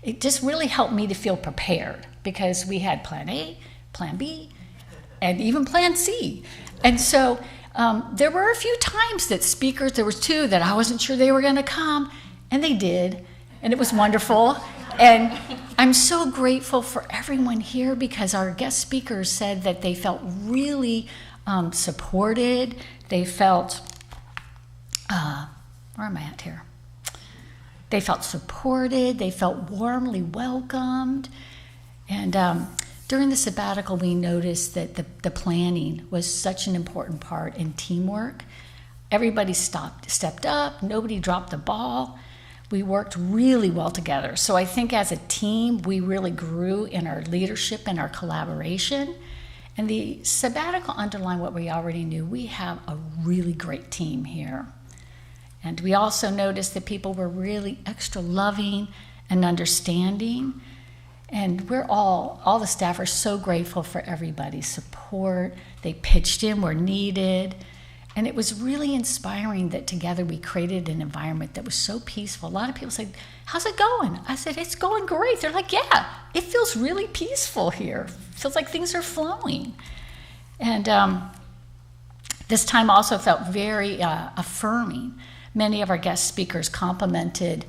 it just really helped me to feel prepared because we had plan A, plan B, and even plan C. And so there were a few times that speakers, there was two that I wasn't sure they were going to come, and they did, and it was wonderful. And I'm so grateful for everyone here because our guest speakers said that they felt really supported. They felt, where am I at here? They felt supported. They felt warmly welcomed. And during the sabbatical, we noticed that the planning was such an important part in teamwork. Everybody stepped up. Nobody dropped the ball. We worked really well together. So I think as a team, we really grew in our leadership and our collaboration. And the sabbatical underlined what we already knew. We have a really great team here. And we also noticed that people were really extra loving and understanding. And we're all the staff are so grateful for everybody's support. They pitched in where needed. And it was really inspiring that together we created an environment that was so peaceful. A lot of people said, how's it going? I said, it's going great. They're like, yeah, it feels really peaceful here. It feels like things are flowing. And this time also felt very affirming. Many of our guest speakers complimented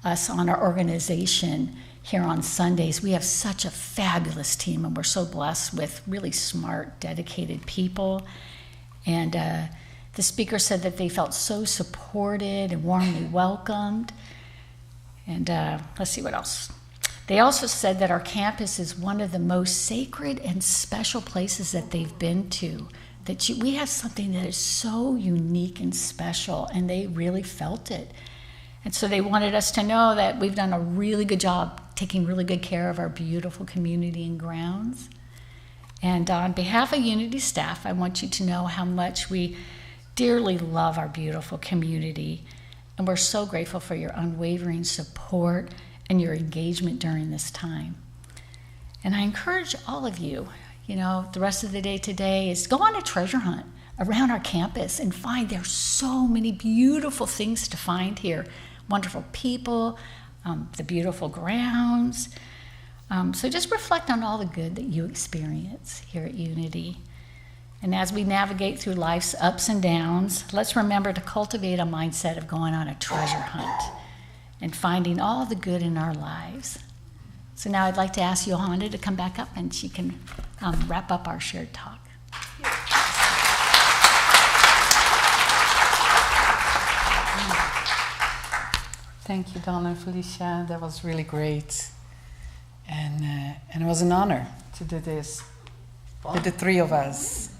us on our organization here on Sundays. We have such a fabulous team, and we're so blessed with really smart, dedicated people. And the speaker said that they felt so supported and warmly welcomed. And let's see what else. They also said that our campus is one of the most sacred and special places that they've been to. That we have something that is so unique and special, and they really felt it. And so they wanted us to know that we've done a really good job taking really good care of our beautiful community and grounds. And on behalf of Unity staff, I want you to know how much we dearly love our beautiful community, and we're so grateful for your unwavering support and your engagement during this time. And I encourage all of you, the rest of the day today is go on a treasure hunt around our campus and find there's so many beautiful things to find here. Wonderful people, the beautiful grounds. So just reflect on all the good that you experience here at Unity. And as we navigate through life's ups and downs, let's remember to cultivate a mindset of going on a treasure hunt and finding all the good in our lives. So now I'd like to ask Johanna to come back up and she can wrap up our shared talk. Thank you, Donna and Felicia. That was really great. And it was an honor to do this with the three of us.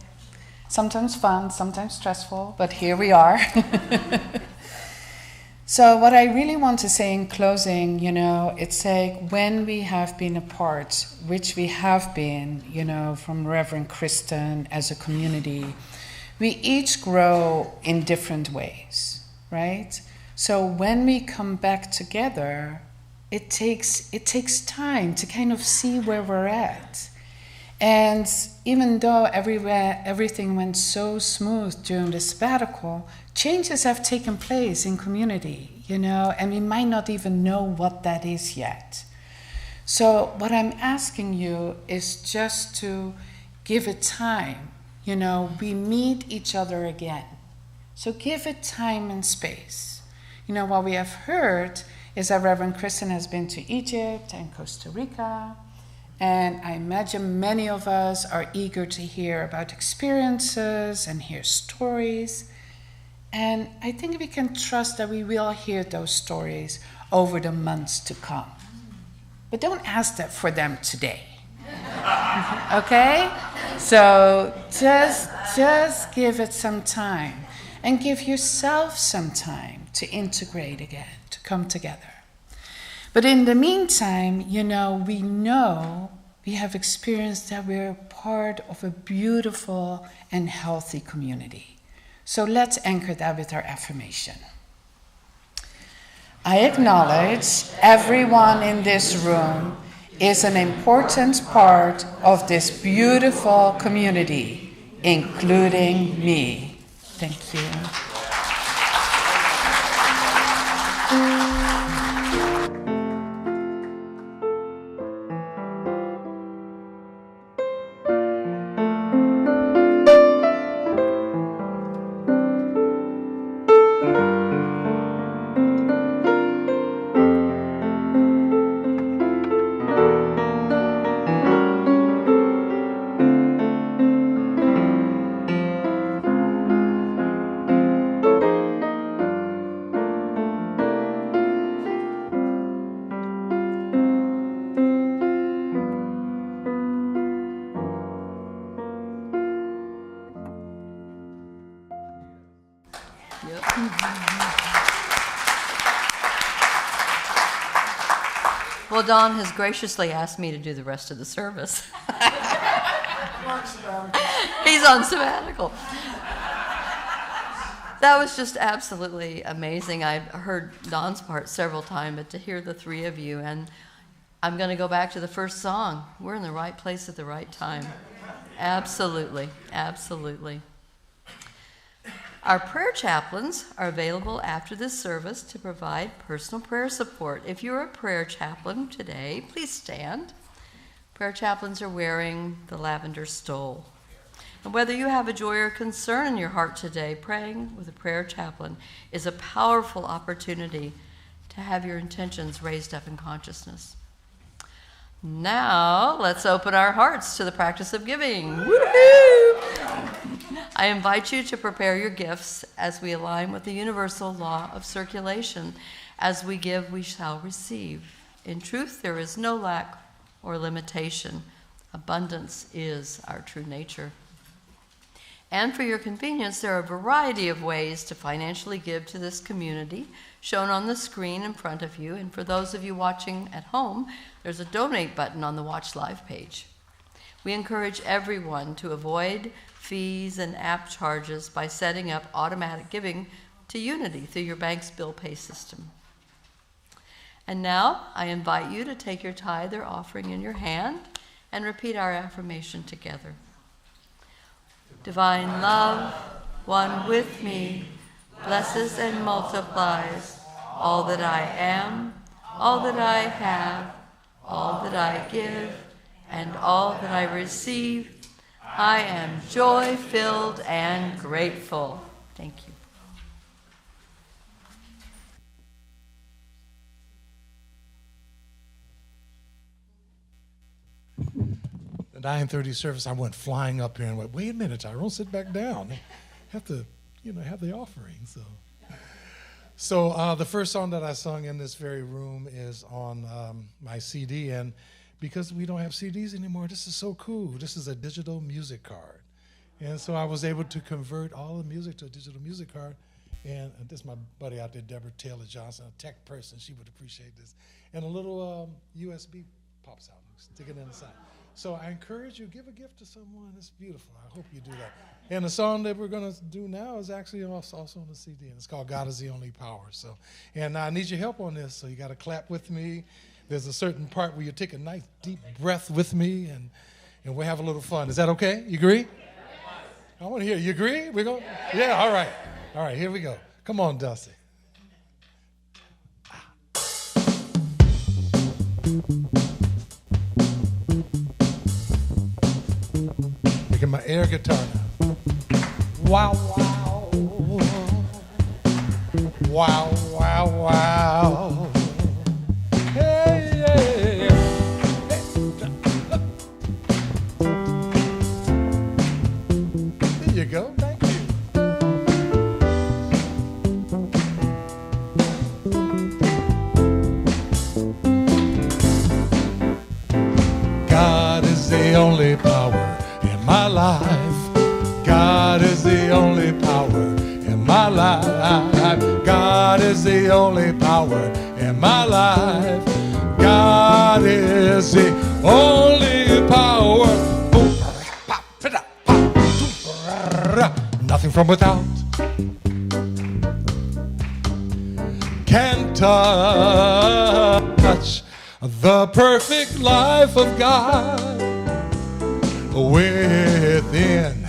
Sometimes fun, sometimes stressful, but here we are. So what I really want to say in closing, it's like when we have been apart, which we have been, from Reverend Kristen as a community, we each grow in different ways, right? So when we come back together, it takes time to kind of see where we're at. And even though everything went so smooth during the sabbatical, changes have taken place in community, and we might not even know what that is yet. So what I'm asking you is just to give it time. We meet each other again. So give it time and space. What we have heard is that Reverend Kristen has been to Egypt and Costa Rica. And I imagine many of us are eager to hear about experiences and hear stories. And I think we can trust that we will hear those stories over the months to come. But don't ask that for them today. Okay? So just give it some time. And give yourself some time to integrate again, to come together. But in the meantime, we have experienced that we're part of a beautiful and healthy community. So let's anchor that with our affirmation. I acknowledge everyone in this room is an important part of this beautiful community, including me. Thank you. Well, Don has graciously asked me to do the rest of the service. He's on sabbatical. That was just absolutely amazing. I heard Don's part several times, but to hear the three of you, and I'm going to go back to the first song. We're in the right place at the right time. Absolutely, absolutely. Our prayer chaplains are available after this service to provide personal prayer support. If you're a prayer chaplain today, please stand. Prayer chaplains are wearing the lavender stole. And whether you have a joy or concern in your heart today, praying with a prayer chaplain is a powerful opportunity to have your intentions raised up in consciousness. Now, let's open our hearts to the practice of giving. Woo-hoo! I invite you to prepare your gifts as we align with the universal law of circulation. As we give, we shall receive. In truth, there is no lack or limitation. Abundance is our true nature. And for your convenience, there are a variety of ways to financially give to this community, shown on the screen in front of you. And for those of you watching at home, there's a donate button on the Watch Live page. We encourage everyone to avoid fees and app charges by setting up automatic giving to Unity through your bank's bill pay system. And now I invite you to take your tithe or offering in your hand and repeat our affirmation together. Divine love, one with me, blesses and multiplies all that I am, all that I have, all that I give, and all that I receive. I am joy-filled and grateful. Thank you. The 9:30 service, I went flying up here and went, wait a minute, Tyrone, sit back down. Have to, have the offering. So the first song that I sung in this very room is on my CD, and because we don't have CDs anymore, this is so cool. This is a digital music card. And so I was able to convert all the music to a digital music card. And this is my buddy out there, Deborah Taylor Johnson, a tech person. She would appreciate this. And a little USB pops out. Stick it in the side. So I encourage you, give a gift to someone. It's beautiful. I hope you do that. And the song that we're going to do now is actually also on the CD, and it's called God is the Only Power. So, and I need your help on this, so you got to clap with me. There's a certain part where you take a nice deep breath with me, and we'll have a little fun. Is that okay? You agree? I want to hear. You agree? We're going? Yeah, all right. All right, here we go. Come on, Dusty. Look at my air guitar now. Wow, wow. Wow, wow, wow. Hey, yeah. There you go. Thank you. God is the only power in my life. God is the only power in my life. God is the only power in my life. God is the only power. Nothing from without can touch the perfect life of God within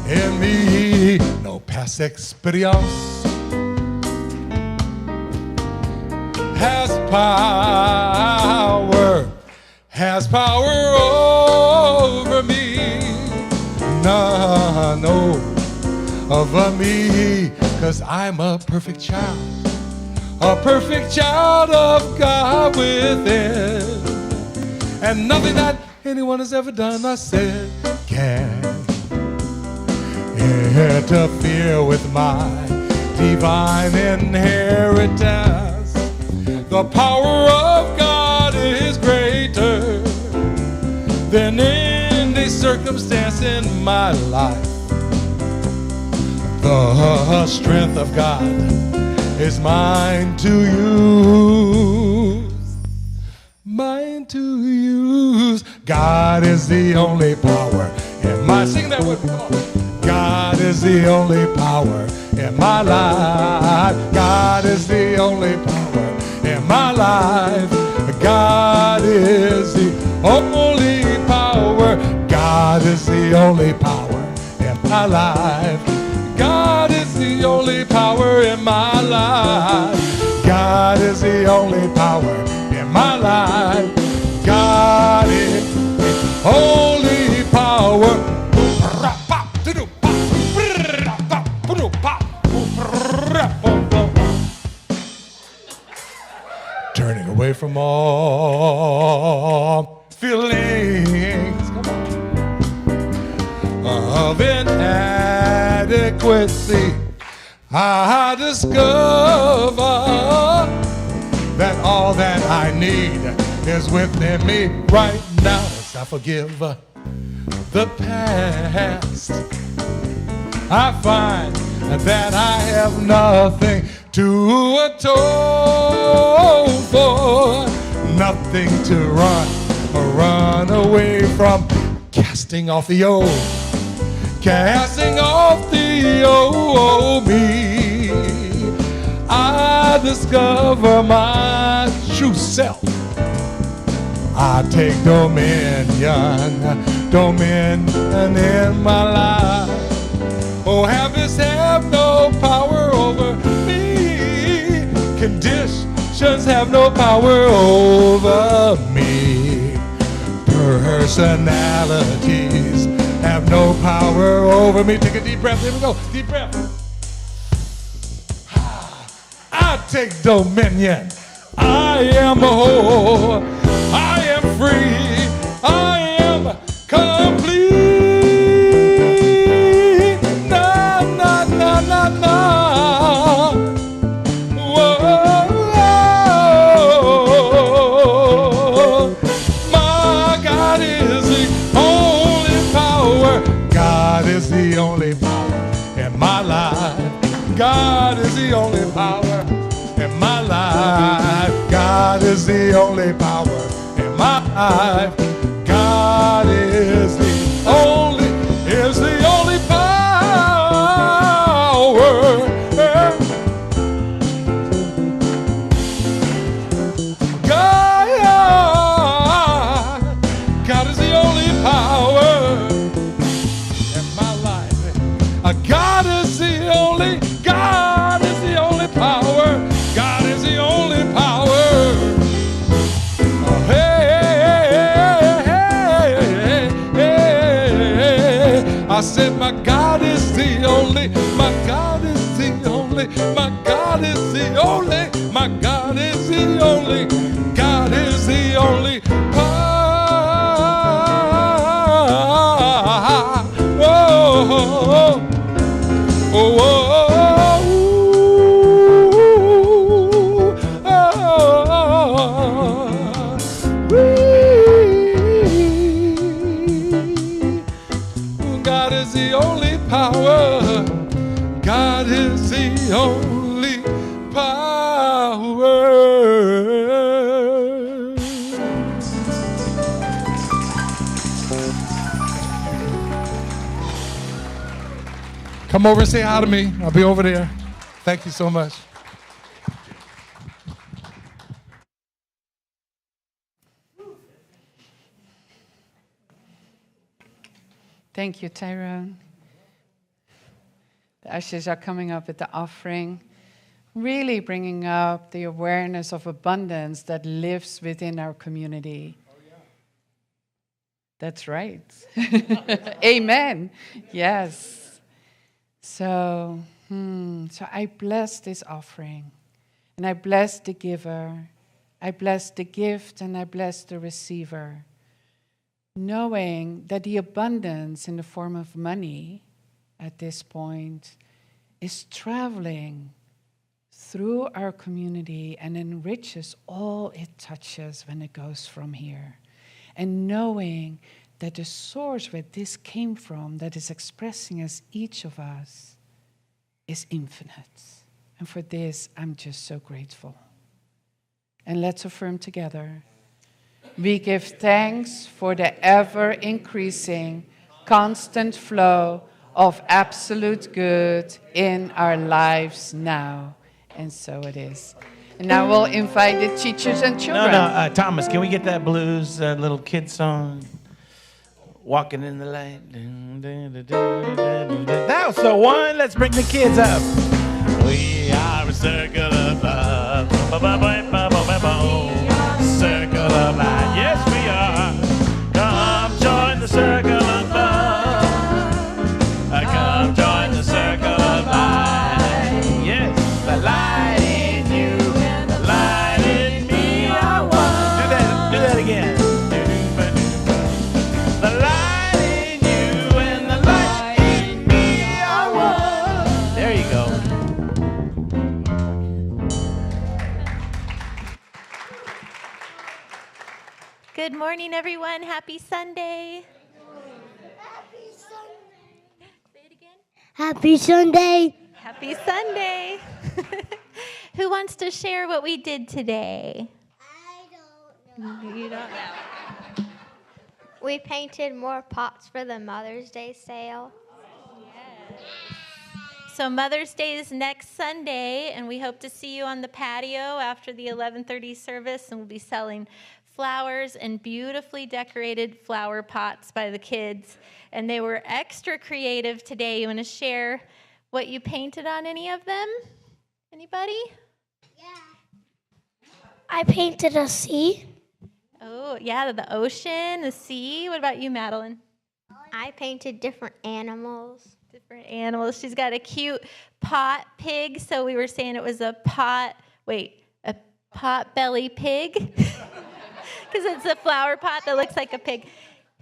in me. No past experience has power over me. None over me, 'cause I'm a perfect child of God within, and nothing that anyone has ever done or said can interfere with my divine inheritance. The power of God is greater than any circumstance in my life. The strength of God is mine to use. Mine to use. God is the only power in my, sing that with me. God is the only power in my life. God is the only power in my life. God is the only power. God is the only power in my life. God is the only power in my life. God is the only power in my life. God is the only power. Turning away from all feelings, come on, of inadequacy, I discover that all that I need is within me right now. As I forgive the past, I find that I have nothing to atone for, nothing to run away from, casting off the old me. I discover my true self. I take dominion in my life. Oh, habits have no power over me. Conditions have no power over me. Personalities have no power over me. Take a deep breath. Here we go. Deep breath. I take dominion. I am whole. I am free. I am complete. Na, na, na, na, na. Whoa. My God is the only power. God is the only power in my life. God is the only power in my life. God is the only power in my life. God is the only power. God is the only power in my life. God is the only power. God is the only power. I said my God is the only, my God is the only, my God is the only, my God is the only, God is the only power. Oh, oh, God is the only power. God is the only power. Come over and say hi to me. I'll be over there. Thank you so much. Thank you, Tyrone. The ushers are coming up with the offering, really bringing up the awareness of abundance that lives within our community. Oh, yeah. That's right. Amen. Yes. So I bless this offering, and I bless the giver. I bless the gift, and I bless the receiver, knowing that the abundance in the form of money at this point is traveling through our community and enriches all it touches when it goes from here. And knowing that the source where this came from, that is expressing as each of us, is infinite. And for this, I'm just so grateful. And let's affirm together. We give thanks for the ever-increasing, constant flow of absolute good in our lives now. And so it is. And now we'll invite the teachers and children. No, Thomas, can we get that blues little kid song? Walking in the light. That was the one. Let's bring the kids up. We are a circle of love. Circle of light. Yes, we are. Come join the circle of love. Come join the circle of light. Yes, the light in you and the light in me are one. Do that again. The light in you and the light in me are one. There you go. Good morning, everyone. Happy Sunday. Happy Sunday. Say it again. Happy Sunday. Happy Sunday. Who wants to share what we did today? I don't know. You don't know. We painted more pots for the Mother's Day sale. Yes. So Mother's Day is next Sunday, and we hope to see you on the patio after the 11:30 service, and we'll be selling flowers and beautifully decorated flower pots by the kids. And they were extra creative today. You want to share what you painted on any of them? Anybody? Yeah. I painted a sea. Oh, yeah, the ocean, the sea. What about you, Madeline? Oh, I painted different animals. Different animals. She's got a cute pot pig. So we were saying it was a pot belly pig. Because it's a flower pot that looks like a pig.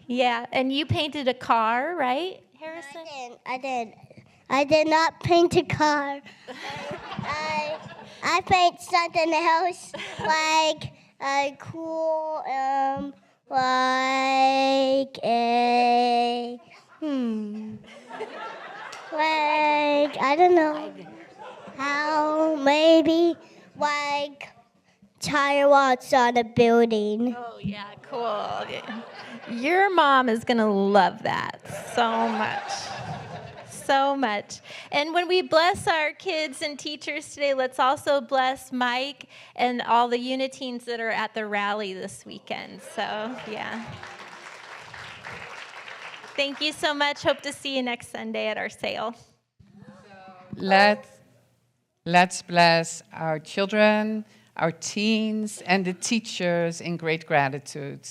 Yeah, and you painted a car, right, Harrison? I did not paint a car. I paint something else, like a cool, like a, like, I don't know how, maybe, like, tire walks on a building. Oh, yeah, cool. Your mom is going to love that so much. So much. And when we bless our kids and teachers today, let's also bless Mike and all the Uniteens that are at the rally this weekend. So, yeah. Thank you so much. Hope to see you next Sunday at our sale. Let's bless our children, our teens, and the teachers in great gratitude.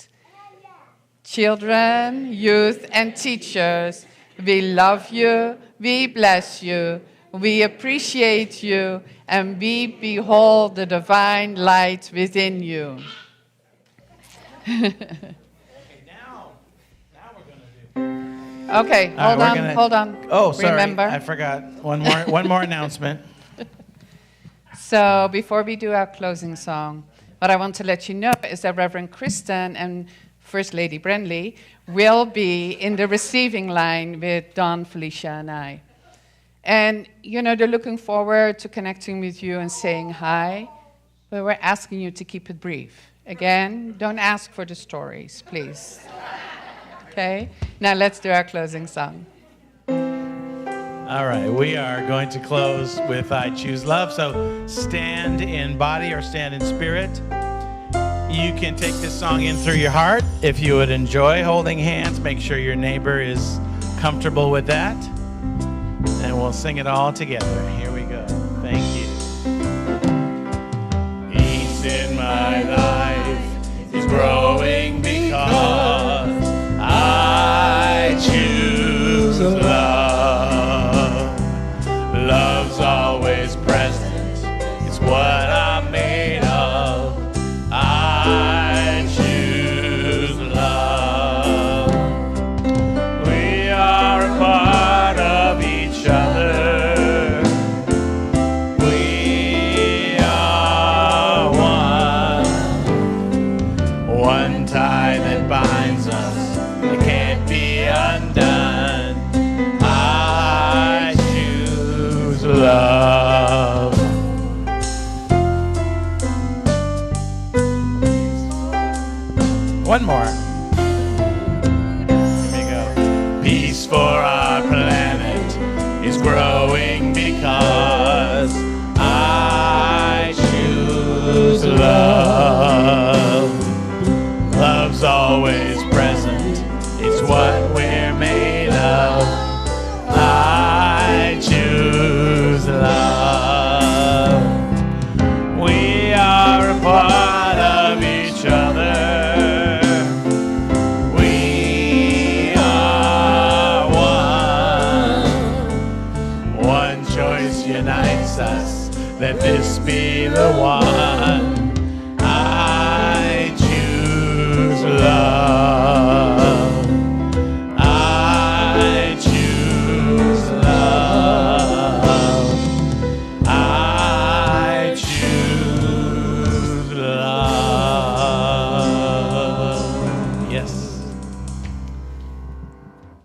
Children, youth, and teachers, we love you, we bless you, we appreciate you, and we behold the divine light within you. Okay, hold on. Oh, sorry, Remember? I forgot. One more announcement. So before we do our closing song, what I want to let you know is that Reverend Kristen and First Lady Brenly will be in the receiving line with Don, Felicia, and I. And, they're looking forward to connecting with you and saying hi, but we're asking you to keep it brief. Again, don't ask for the stories, please. Okay? Now let's do our closing song. All right, we are going to close with I Choose Love. So stand in body or stand in spirit. You can take this song in through your heart. If you would enjoy holding hands, make sure your neighbor is comfortable with that. And we'll sing it all together. Here we go. Thank you. Peace in my life is growing because I choose love. Love's always present. It's what I'm made of. I choose love. We are a part of each other. We are one tie that binds us that can't be undone. I choose love. One more. Here we go. Peace for our planet is growing because I choose love. Love's always present. It's what we're made of. I choose love. We are a part of each other. We are one choice unites us. Let this be the one. I choose love. I choose love. I choose love. Yes.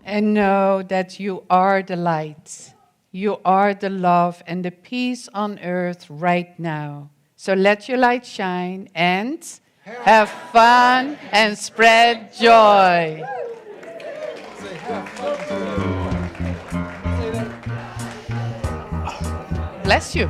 And know that you are the light. You are the love and the peace on earth right now. So let your light shine and have fun and spread joy. Bless you.